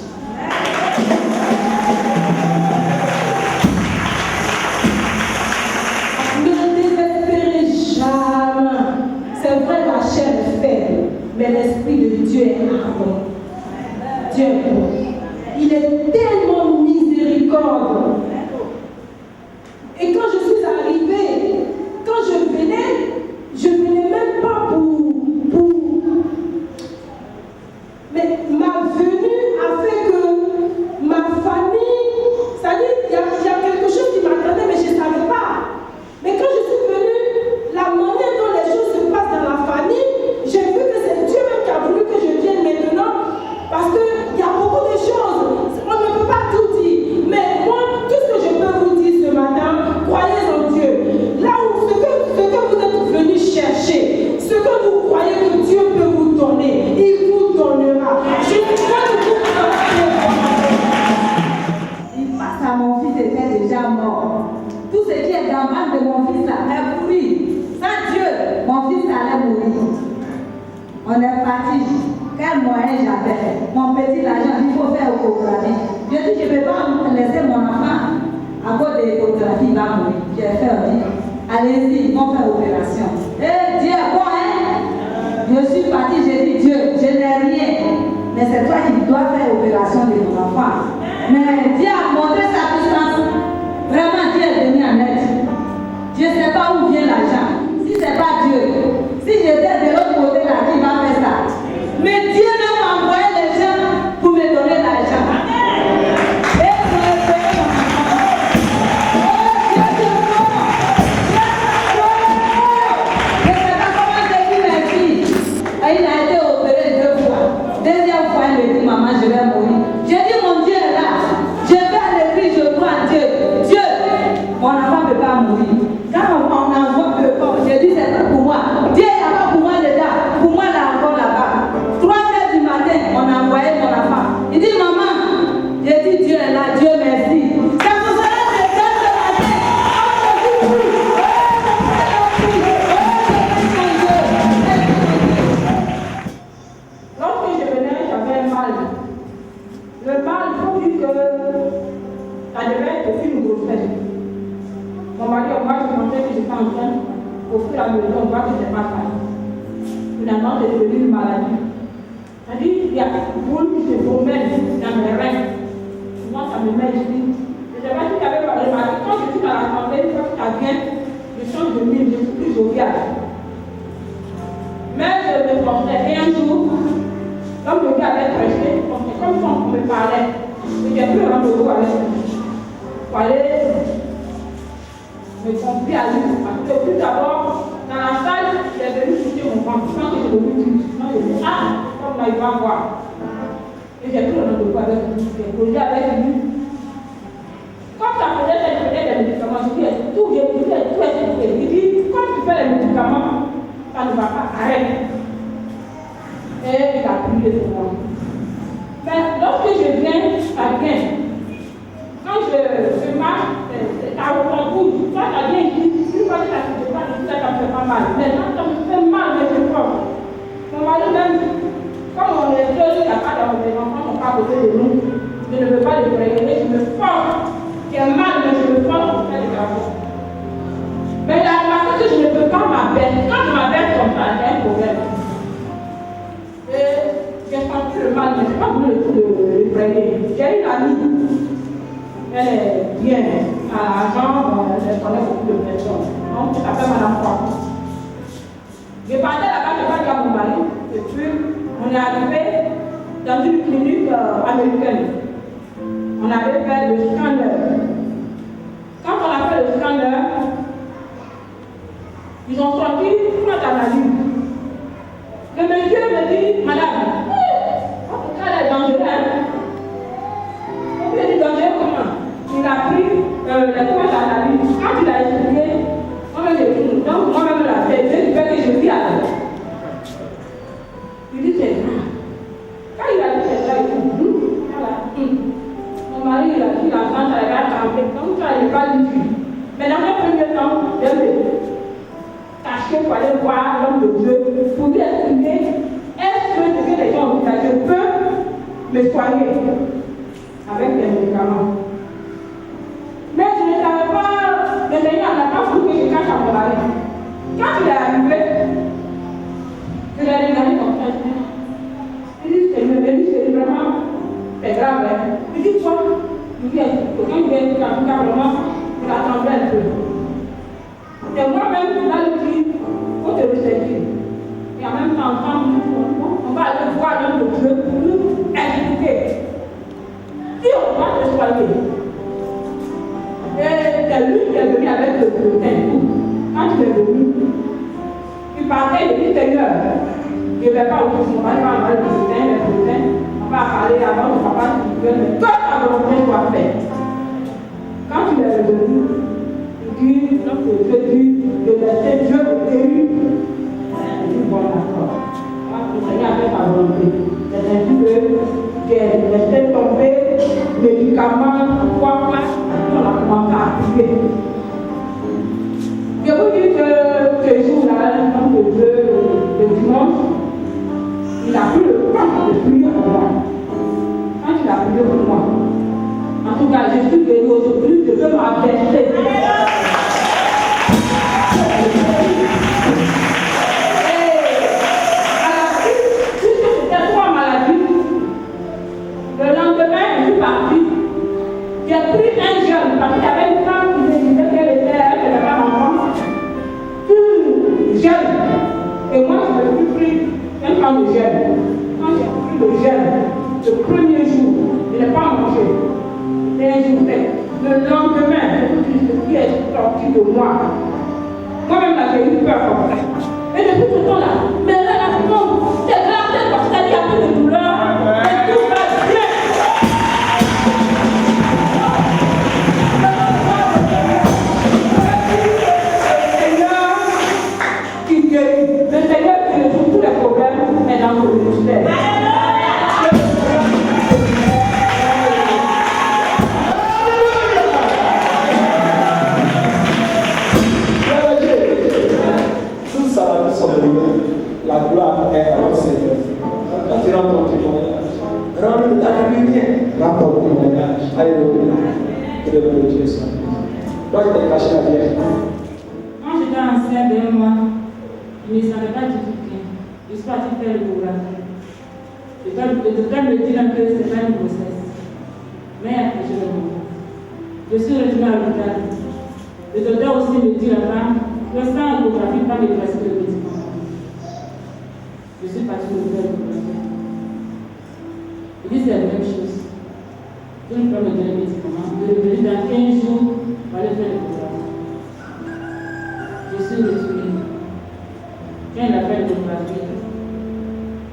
maman de mon fils est pourrie. Sans Dieu, mon fils allait mourir. On est parti. Quel moyen j'avais? Mon petit argent, il faut faire l'échographie. Je dis, je ne peux pas laisser mon enfant à cause de l'échographie, il va mourir. J'ai fait dire, allez-y, ils vont faire l'opération. Eh, Dieu, bon, hein? Je suis parti, j'ai dit, Dieu, je n'ai rien. Mais c'est toi qui dois faire l'opération de mon enfant. Mais Dieu a montré sa puissance. Vraiment, Dieu est venu en aide. Je ne sais pas où vient l'argent. Si ce n'est pas Dieu, si j'étais de l'autre côté là, qui va faire ça? Mais Dieu m'a envoyé les gens pour me donner l'argent. Et pour me payer mon enfant. Oh, Dieu est bon. Je ne sais pas comment j'ai dit merci. Il a été opéré 2 fois. Deuxième fois, il me dit, maman, je vais mourir. J'ai dit, mon Dieu est là. Je vais à l'église, je crois en Dieu. Dieu, mon enfant ne peut pas mourir. Quand on envoie le corps, j'ai dit, c'est pas pour moi. Dieu n'a pas pour moi dedans. Pour moi, là encore là-bas. 3 heures du matin, on a envoyé mon enfant. Il dit, maman, j'ai dit, Dieu est là, Dieu merci. Ça vous fera des gars ce matin. Lorsque je venais, j'avais un mal. Le mal, il faut dire que ça devait être une grossesse. Mon mari, on voit que je montrais que j'étais en train, au fur et à mesure, on voit que je n'ai pas faim. Finalement, c'est devenu une maladie. C'est-à-dire qu'il y a une boule qui se promène dans mes reins. Moi, ça me met ici. Je ne sais pas si tu avais remarqué, quand je suis dans l'assemblée, une fois que ça vient, je change de mine, je suis plus jovial. Mais je me portais. Et un jour, comme le gars avait prêché, c'est comme ça qu'on me parlait. Et j'ai pris un rendez-vous avec lui. Pour aller me confier à lui. Parce que tout d'abord, dans la salle, il est venu toucher mon ventre. Quand je l'ai vu, je me dis, ah, comme là, il va voir. Et j'ai pris un rendez-vous avec lui. J'ai posé avec lui. Comme ça faisait, je faisais des médicaments. Je dis, tout est fait. Il dit, comme tu fais les médicaments, ça ne va pas, arrête. Et il a prié pour moi. Mais lorsque je viens, ça vient. Quand je marche, ça recouvre. Quand ça vient ici, une fois que ça ne fait pas, ça me fait pas mal. Maintenant, ça me fait mal, mais je crois. Mon mari même, comme on est deux, il n'y a pas dans mes enfants, on pas à côté de nous. Je ne veux pas les prévenir, je me force. J'ai mal, mais je me force pour faire des travaux. Mais il a remarqué que je ne peux pas m'abaisser. Quand je m'abaisse comme ça, j'ai un problème. Et j'ai senti le mal, mais je n'ai pas voulu le prévenir. J'ai une amie. Elle est bien, à Jean, elle connaît beaucoup de personnes. Donc, elle s'appelle Madame Croix. Je partais là-bas, je partais à mon mari, et puis on est arrivé dans une clinique américaine. On avait fait le scanner. Quand on a fait le scanner, ils ont sorti 3 analyses. Le monsieur me dit, madame, votre cas est dangereux. Il est dangereux comment? Il a pris les 3 analyses. Quand il a expliqué, moi-même j'ai dit, donc moi-même la fait, je fais que je vis à la. Il dit, c'est grave. Quand il a dit c'est grave, il dit, voilà. Mon mari, il a dit, la femme, elle va tremper. Donc ça, il n'est pas du tout. Mais dans un premier temps, je me caché pour aller voir l'homme de Dieu, pour lui expliquer, est-ce que ce que les gens ont dit, je peux me soigner avec des médicaments. Mais je ne savais pas, le Seigneur n'a pas voulu que je cache à mon mari. Quand il est arrivé, je l'ai regardé comme ça. Il dit, c'est vraiment, c'est grave. Il dit, quoi? Il dit, quand il vient du vraiment, il attendait un peu. Et moi-même, là, je dis, il faut te ressentir. Et en même temps, on va aller voir l'homme de Dieu pour nous expliquer. Si on va te soigner, et c'est lui qui est venu avec le bulletin. Quand il est venu, il partait, il dit, Seigneur, je ne vais pas ouvrir son mari, on va envoyer le bulletin, on va parler avant de papa, mais toi, ta volonté doit faire. Quand il est revenu, il dit, notre Dieu dit, de laisser Dieu le guérir. Il dit, bon, d'accord. Le Seigneur a fait sa volonté. C'est ainsi que j'ai laissé tomber médicaments, quoi, on a commencé à appliquer. Je vous dis que ce jour-là, comme le dimanche, il a pris le temps de prier pour moi. Quand il a prié pour moi, en tout cas, je suis venu aujourd'hui, je veux m'avertir. Le lendemain, je suis partie. J'ai pris un jeune, parce qu'il y avait une femme qui me disait qu'elle n'avait pas d'enfant. Jeune. Et moi, je me suis pris un temps de jeune. Quand j'ai pris le jeune, le premier jour, je n'ai pas mangé. Et un jour, le lendemain, ce qui est sorti de moi. Moi-même, là, j'ai eu peur comme ça. Et depuis tout ce temps-là, mais là, la femme, c'est grave, parce qu'il y a un peu de douleur. Et tout va bien. Le Seigneur qui résout tous les problèmes est dans le ministère. Tout ça, la gloire est à notre Seigneur. Quand tu rends ton témoignage, rends-le ta lumière, rends ton témoignage. Alléluia. Que le nom de Dieu soit. Toi, tu t'es caché la vierge. Quand j'étais enceinte de moi, je ne savais pas du tout bien. Je suis partie faire l'échographie. Le docteur me dit que ce n'est pas une grossesse. Mais après, je le vois. Je suis retournée à l'hôpital. Le docteur aussi me dit là-bas, que sans échographie, pas de presque de médicaments. Je suis partie au faire l'échographie. Il dit c'est la même chose. Je ne peux pas me donner les médicaments. Je vais revenir dans 15 jours pour aller faire l'échographie. Je suis retournée. Quand il a fait l'échographie,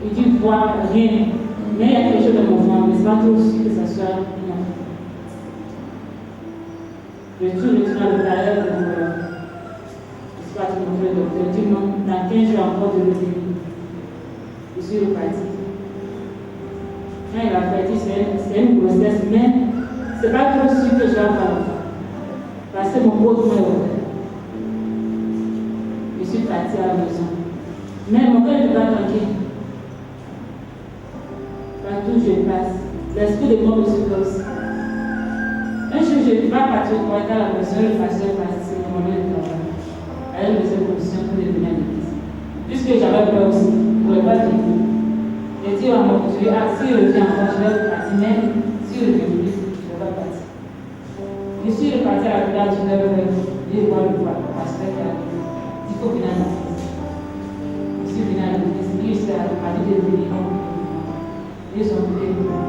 il dit voir rien. Mais il y a quelque chose dans mon ventre, mais ce n'est pas trop sûr que ça soit une enfant. Je suis retournée à l'hôpital de l'échographie. Je suis partie montrer le docteur. Il dit non, dans 15 jours encore de revenir. Je suis repartie. Quand il a fait, il dit c'est une grossesse, mais ce n'est pas trop sûr que je vais avoir l'enfant. Parce que mon beau est ouvert. Je suis partie à la maison. Mais mon cœur n'était pas tranquille. Partout où je passe, l'esprit de mort me suppose. Un jour, je ne vais pas partir pour être à la maison, le pasteur passe sur mon lieu de travail. Elle me faisait position pour devenir à l'église. Puisque j'avais peur aussi, je ne voulais pas venir. J'ai dit à mon Dieu, si je reviens encore, je vais partir, mais si je reviens plus, je ne vais pas partir. Je suis repartie à la village, je vais voir le pasteur qui a dit, il faut venir à l'église. Je suis venue à l'église, lui, il s'est allé de venir. Ils ont prié pour moi.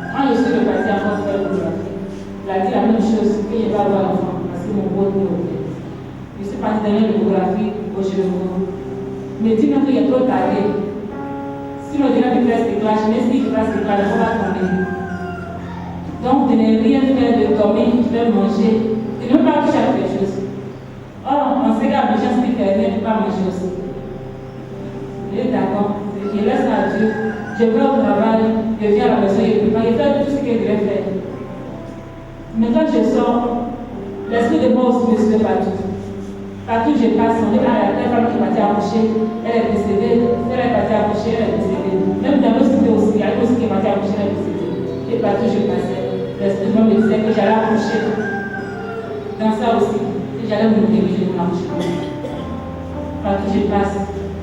Quand je suis repartie encore faire l'échographie, il a dit la même chose, que je vais avoir l'enfant, parce que mon beau est ouvert. Je suis partie dans l'échographie au genou. Il me dit même qu'il est trop tardé. Si le dirait de faire ce clash, mais si je fasse ce clash, on va tomber. Donc, de ne rien faire, de dormir, de faire manger, de ne pas toucher à quelque chose. Or, on sait qu'à Abidjan, ce qui fait rien, ne pas manger aussi. Il est d'accord. Je laisse à Dieu. Je vais au travail, je viens à la maison, je prépare, je fais tout ce que je devais faire. Mais quand je sors, l'esprit de mort aussi me suit partout. Partout où je passe, on dit ah, la femme qui est partie accoucher, elle est décédée. Elle est partie accoucher, elle est décédée. Même dans nos cités aussi, il y a une aussi qui est partie accoucher, elle est décédée. Et partout où je passais, l'esprit de mort me disait que j'allais accoucher. Dans ça aussi, que j'allais mourir, mais je ne m'accouche pas. Partout où je passe.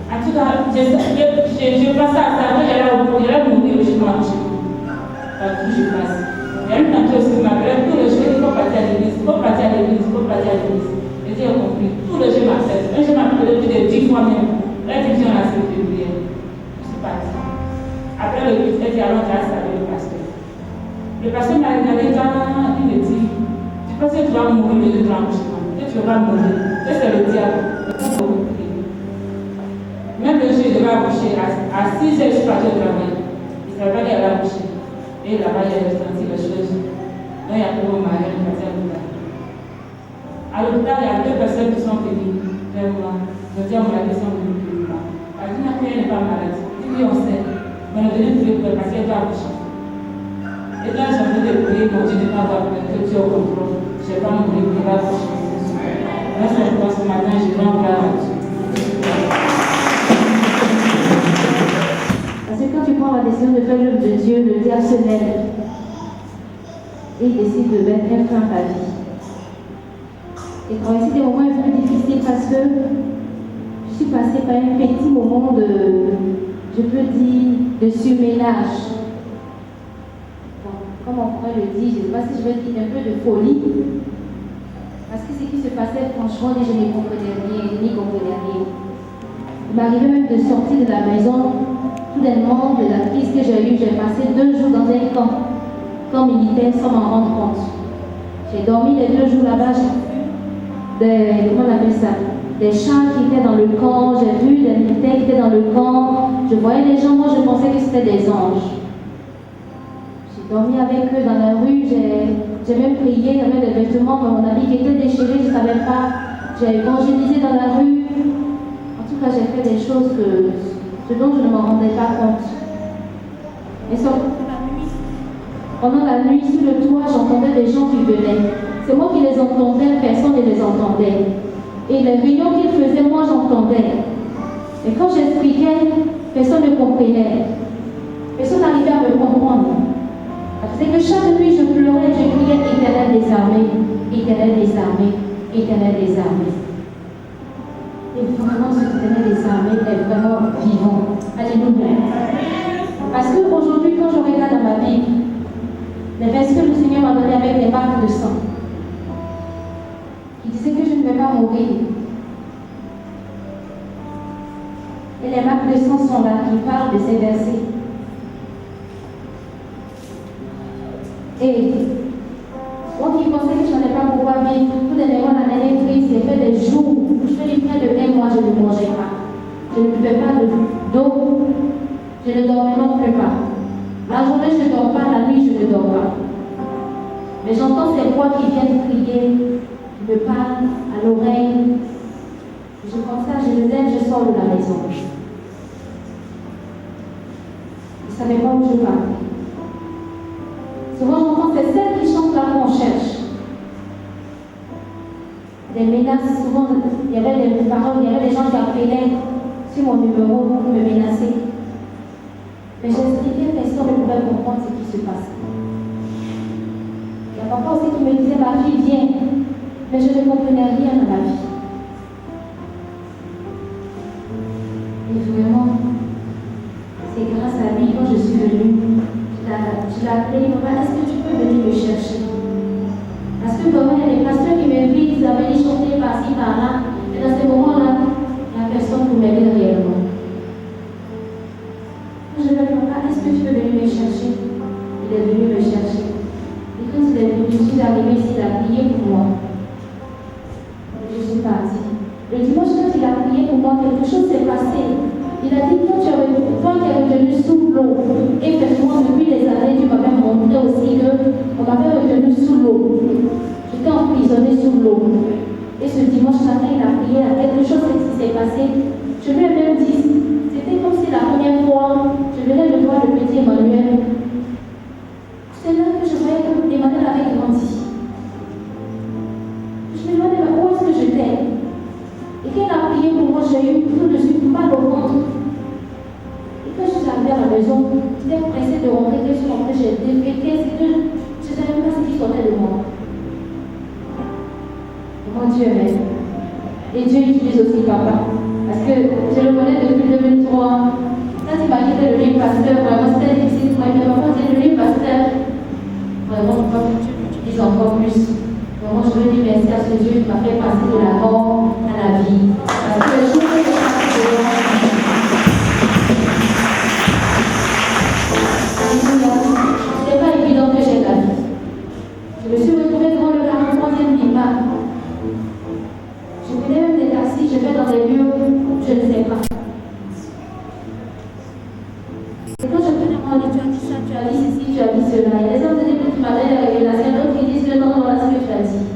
En tout cas, je passais à ça, que j'allais mourir, mais je ne m'accouche pas. Partout où je passe. Il y a une tante aussi qui m'appelait tous les jours, il faut partir à l'église, il faut partir à l'église, il faut partir à l'église. J'ai compris. Tout le jeu m'accepte. Un jeu m'a appelé plus de 10 fois même. La division a accepté de prière. Je suis partie. Après le culte, elle dit alors tu as salué le pasteur. Le pasteur m'a regardé quand il me dit tu penses que tu vas mourir le 2 l'accouchement. Que tu vas mourir. Que c'est le diable. Même le jour, je devais accoucher. À 6 heures, je suis partie au travail. Il ne savait pas qu'elle allait accoucher. Et là-bas, j'ai ressenti les choses. Donc, il y a plus mon mari, il passait à l'hôpital. À l'hôpital, il y a 2 personnes qui sont venues vers moi. Je dis à mon ami, ils sont venus pour moi. Elle dit, elle n'est pas malade. Je dis, oui, on sait. Mais on est venu prier pour elle parce qu'elle doit accoucher. Et là, j'ai envie de prier, mon Dieu, de ne pas avoir peur, que Dieu au contrôle. Je ne vais pas mourir, il va accoucher. Là, c'est relationnel. Et il décide de mettre un fin à ta vie. Et quand même, c'était des moments un peu difficiles parce que je suis passée par un petit moment de, je peux dire, de surménage. Bon, comme on pourrait le dire, je ne sais pas si je vais dire un peu de folie. Parce que ce qui se passait, franchement, je n'y comprenais rien. Il m'arrivait même de sortir de la maison, soudainement, de la crise que j'ai eue. J'ai passé 2 jours dans un camp militaire sans m'en rendre compte. J'ai dormi les 2 jours là-bas, j'ai vu comment on appelle ça, des chats qui étaient dans le camp, j'ai vu des militaires qui étaient dans le camp, je voyais les gens, moi je pensais que c'était des anges. J'ai dormi avec eux dans la rue, j'ai même prié, il y avait des vêtements, mais mon habit qui était déchiré, je ne savais pas. J'ai évangélisé dans la rue. En tout cas, j'ai fait des choses ce dont je ne me rendais pas compte. Et pendant la nuit, sous le toit, j'entendais des gens qui venaient. C'est moi qui les entendais, personne ne les entendait. Et les réunions qu'ils faisaient, moi j'entendais. Et quand j'expliquais, personne ne comprenait. Personne n'arrivait à me comprendre. C'est que chaque nuit, je pleurais, je criais Éternel des armées, Éternel des armées, Éternel des armées. Et vraiment, ce Éternel des armées est vraiment vivant. Alléluia. Parce qu'aujourd'hui, quand je regarde dans ma Bible, les versets que le Seigneur m'a donné avec des marques de sang, il disait que je ne vais pas mourir. Et les marques de sang sont là, qui parlent de ces versets. Et moi qui pensais que je n'allais pas pouvoir vivre, tout dernièrement, la dernière crise, j'ai fait des jours, je fais du près de 1 mois, je ne mangeais pas. Je ne buvais pas d'eau, je ne dormais non plus pas. La journée, je ne dors pas, la nuit, je ne dors pas. Mais j'entends ces voix qui viennent crier, qui me parlent à l'oreille. Je comme ça, je les aide, je sors de la maison. Je ne savais pas où je partais. Souvent, j'entends c'est celles qui chantent là qu'on cherche. Des menaces, souvent, il y avait des paroles, il y avait des gens qui appelaient sur mon numéro pour me menacer. Mais j'expliquais, personne ne pouvait comprendre ce qui se passait. Il y a papa aussi qui me disait, ma fille, viens. Mais je ne comprenais rien dans la vie. Et vraiment, c'est grâce à lui, quand je suis venue, je l'ai appelé, papa, est-ce que tu peux venir me chercher? Parce que quand même, les pasteurs qui m'invitent, ils avaient dit chanter par-ci, par-là. Et dans ces moments-là, il n'y a personne pour m'aider réellement. Je lui ai dit, papa, est-ce que tu peux venir me chercher? Il est venu me chercher. Et quand il est venu, je suis arrivée ici, il a prié pour moi. Et je suis partie. Le dimanche, quand il a prié pour moi, quelque chose s'est passé. Il a dit, toi qui es retenu sous l'eau, et effectivement, depuis des années, tu m'avais montré aussi qu'on m'avait retenu sous l'eau. J'étais emprisonnée sous l'eau. Et ce dimanche matin, il a prié à quelque chose qui s'est passé. Je lui ai même dit, c'était comme si la première fois, je venais de voir le petit Emmanuel. C'est là que je voyais que Emmanuel avait grandi. Je me demandais où est-ce que j'étais. Et quand il a prié pour moi, j'ai eu tout de suite mal au ventre. Et quand je suis arrivée à la maison, j'étais pressée de rentrer, que je suis rentrée, j'ai déféqué, je ne savais même pas ce qui sortait de moi. Comment Dieu m'aime. Et Dieu utilise aussi papa. Parce que je le connais depuis 2003. Quand il m'a quitté le livre pasteur, vraiment c'était difficile pour moi. Mais maman dit le livre pasteur, vraiment, Dieu l'utilise encore plus. Vraiment, je veux dire merci à ce Dieu qui m'a fait passer de la mort à la vie. Parce que le jour où je c'est pas évident que j'ai la vie. Je me suis retrouvée devant le 43e Bima. Je prenais même des taxis, je vais dans des lieux où je ne sais pas. Et quand je prenais mon lit, tu as dit ça, tu as dit ceci, tu as dit cela. Il y a des hommes qui m'avaient des révélations, d'autres qui disent que non, voilà ce que tu as dit.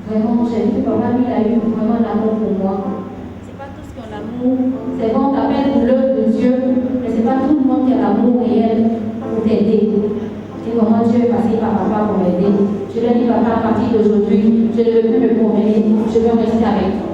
Vraiment, j'ai vu que papa, lui, il a eu vraiment l'amour pour moi. C'est pas tous qui ont l'amour. C'est quand on t'appelle l'œuvre de Dieu, mais c'est pas tout le monde qui a l'amour réel pour t'aider. Et comment Dieu est passé par papa pour m'aider. Je lui ai dit, papa, à partir d'aujourd'hui, je ne veux plus me promener, je veux rester avec toi.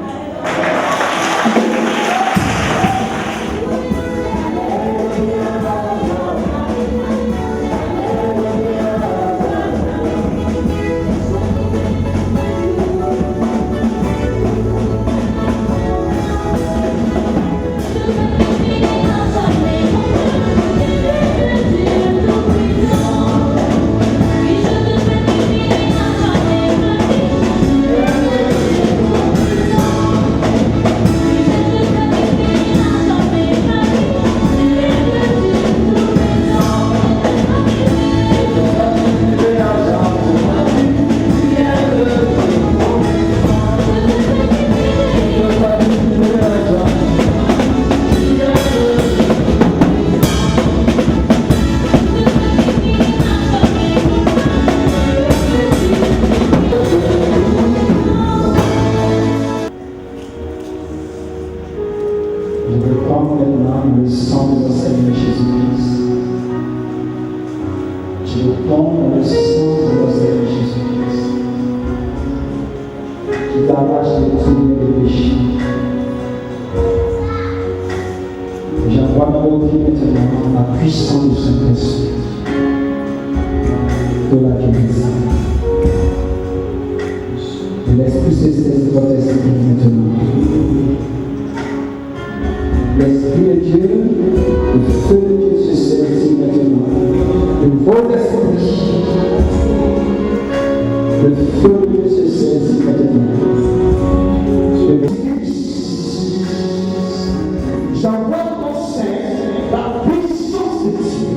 de la guérison. Et l'Esprit se saisit votre esprit maintenant. L'Esprit de Dieu, le feu de Dieu se saisit maintenant. De votre esprit, le feu de Dieu se saisit maintenant. J'envoie ton sein la puissance de Dieu.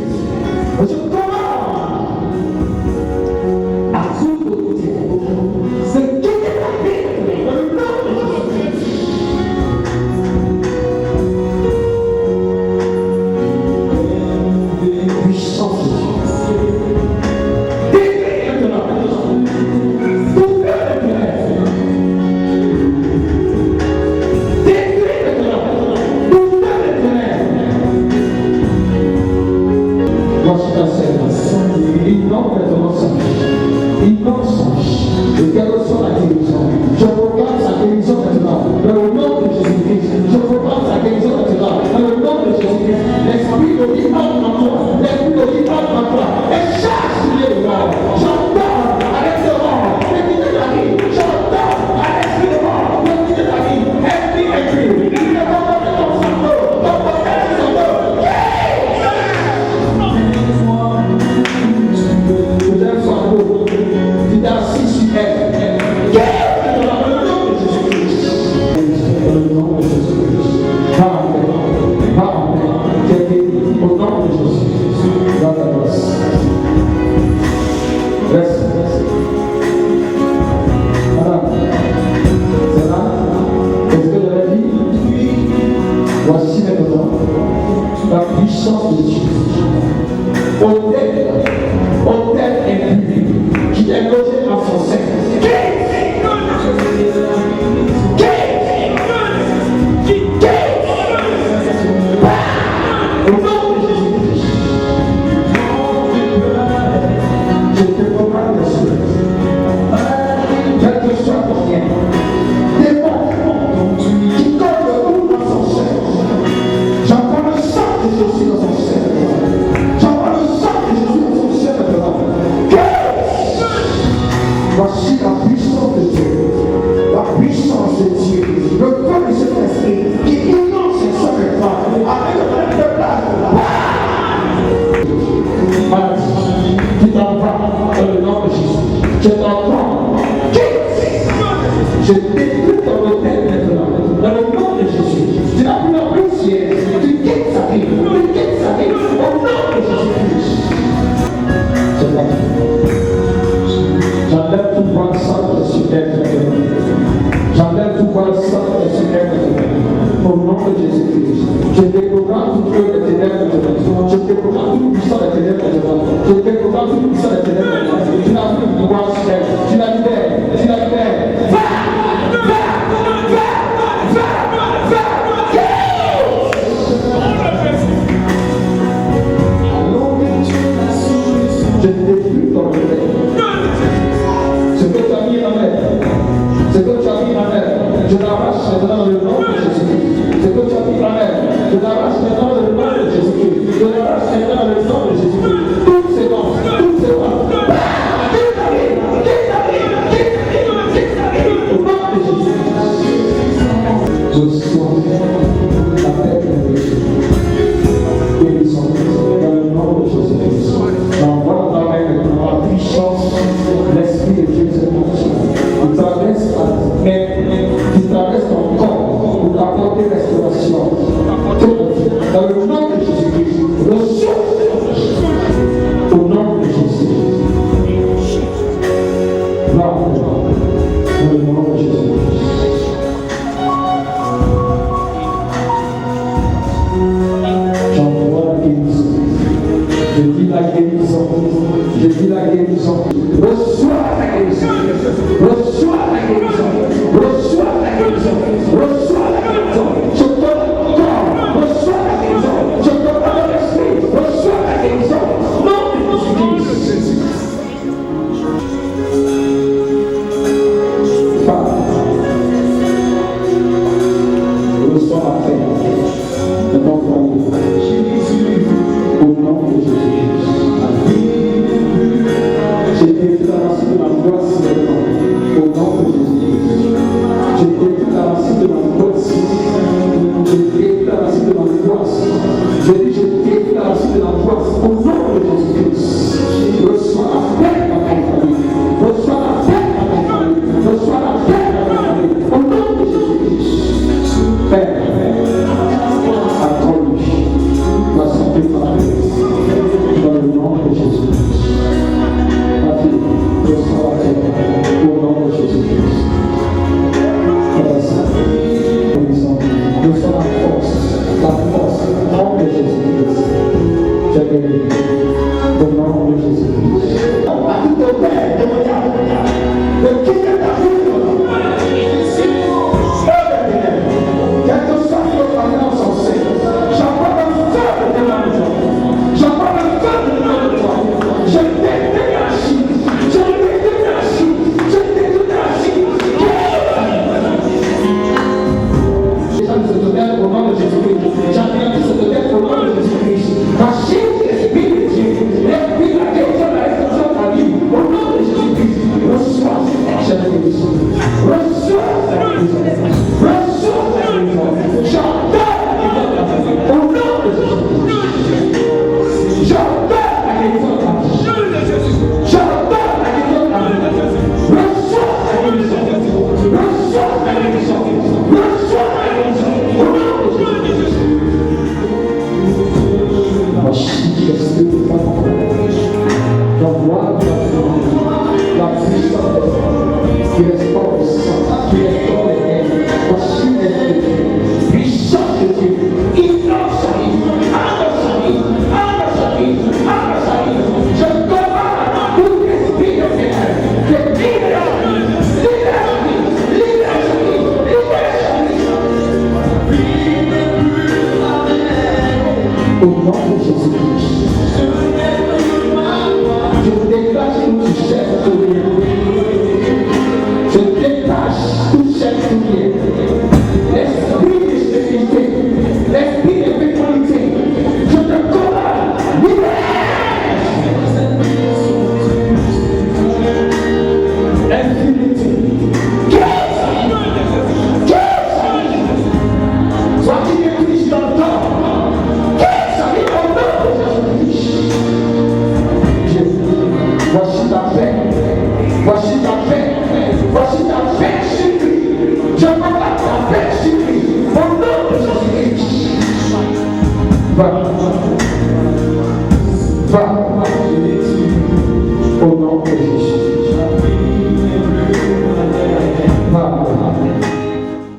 Je commande à tout le côté. C'est qui est la vie dans le nom de Jésus. Puissance de Dieu. Décrète maintenant. Tout est clair. Il nomme maintenant sa vie. Il nomme sa vie. Et quelle soit la guérison. Je proclame sa guérison maintenant. Dans le nom de Jésus-Christ. Je proclame sa guérison maintenant. Dans le nom de Jésus-Christ. L'esprit de vie entre en toi. L'esprit de vie entre en toi. Et chasse les morts. J'entends avec ce mort. Le quitter ta vie. J'entends avec ce mort. Le quitter ta vie. Esprit écrit. Il ne va pas de ton santo. Ton portail de santo. Peut-être soit beau, tu t'es assis sur elle. Dans le nom de Jésus-Christ. Dans le nom de Jésus-Christ. Va en paix. Va en paix. Tu es guéri au nom de Jésus. Dans ta place. Reste. Voilà. C'est là. Est-ce que je l'ai dit? Voici maintenant la puissance de Dieu. Autel impur qui est logé dans son sein. Au nom de Jésus-Christ, je te proclame le ciel. Quel que soit ton bien, démon qui colle le bout dans son sein. J'entends le sang de Jésus dans son sein. J'entends le sang de Jésus dans son sein maintenant. Voici la puissance de Dieu. La puissance de Dieu. Le feu de cet esprit qui inonde ses soins avec toi. Avec le de place. Maladie, tu t'en vas dans le nom de Jésus. Je t'entends. Je détruis ton hôtel maintenant. Dans le nom de Jésus. Tu n'as plus la poussière. Tu quittes sa vie. Tu quittes sa vie. Au nom de Jésus-Christ. C'est la vie. J'enlève tout point de sang sur elle maintenant. J'enlève tout point de sang sur elle maintenant. Au nom de Jésus-Christ. Je déprogramme tout feu des ténèbres maintenant. Je déprogramme tout puissant des ténèbres maintenant. Je déprogramme tout puissant des ténèbres maintenant. Tu n'as plus de pouvoir sur elle. Tu la libères. Tu la libères. Va! Je détruis ton hôtel. Ce que tu as mis en mer, ce que tu as mis en mer, je l'arrache maintenant dans le nom de Jésus-Christ. Ce que tu as mis en mer, je l'arrache maintenant dans le nom de Jésus-Christ. Je l'arrache maintenant dans le nom de Jésus-Christ. Toutes ces danses, toutes ces danses. Au nom de Jésus-Christ. Reçois la paix de Dieu. Guérison dans le nom de Jésus-Christ. J'envoie dans la puissance de l'Esprit de Dieu cette portion. Qui traverse ton corps pour t'apporter restauration. Dans le nom de Jésus-Christ, reçois au nom de Jésus. Gloire à toi. Dans le nom de Jésus-Christ. J'envoie la guérison. Je dis la guérison. Je dis la guérison. Reçois la guérison. Reçois la guérison. Reçois la guérison. Reçois la guérison. Je te donne corps. Reçois la guérison. Je te donne l'esprit. Reçois la guérison. Non de Jésus-Christ. Reçois la paix de ton foyer. Au nom de Jésus-Christ. reçois la terre au nom de Jésus-Christ. Reçois la force au nom de Jésus-Christ. Tu es guéri au nom de Jésus-Christ. À tout ton père, de quitter ta vie. Quel que soit notre alliance en sein, j'envoie le feu de tes mains. J'envoie le feu de tes mains. Je t'énergie. Je t'énergie. Je t'énergie. J'aime ce tonnerre au nom de Jésus-Christ. J'aime ce tonnerre au nom de Jésus-Christ. Machine l'esprit de Dieu. L'esprit de la guérison, la restauration de ta vie. Au nom de Jésus-Christ. Reçois cette guérison. Reçois cette guérison. Reçois cette guérison. J'ordonne la guérison de ta vie. Au nom de Jésus-Christ. J'ordonne la guérison de ta vie. J'ordonne la guérison de ta vie. Reçois la guérison. Reçois la guérison. Reçois la guérison. Au nom de Jésus-Christ. Voici l'esprit de ta vie. La gloire de la puissance qui restaure le sang, qui restaure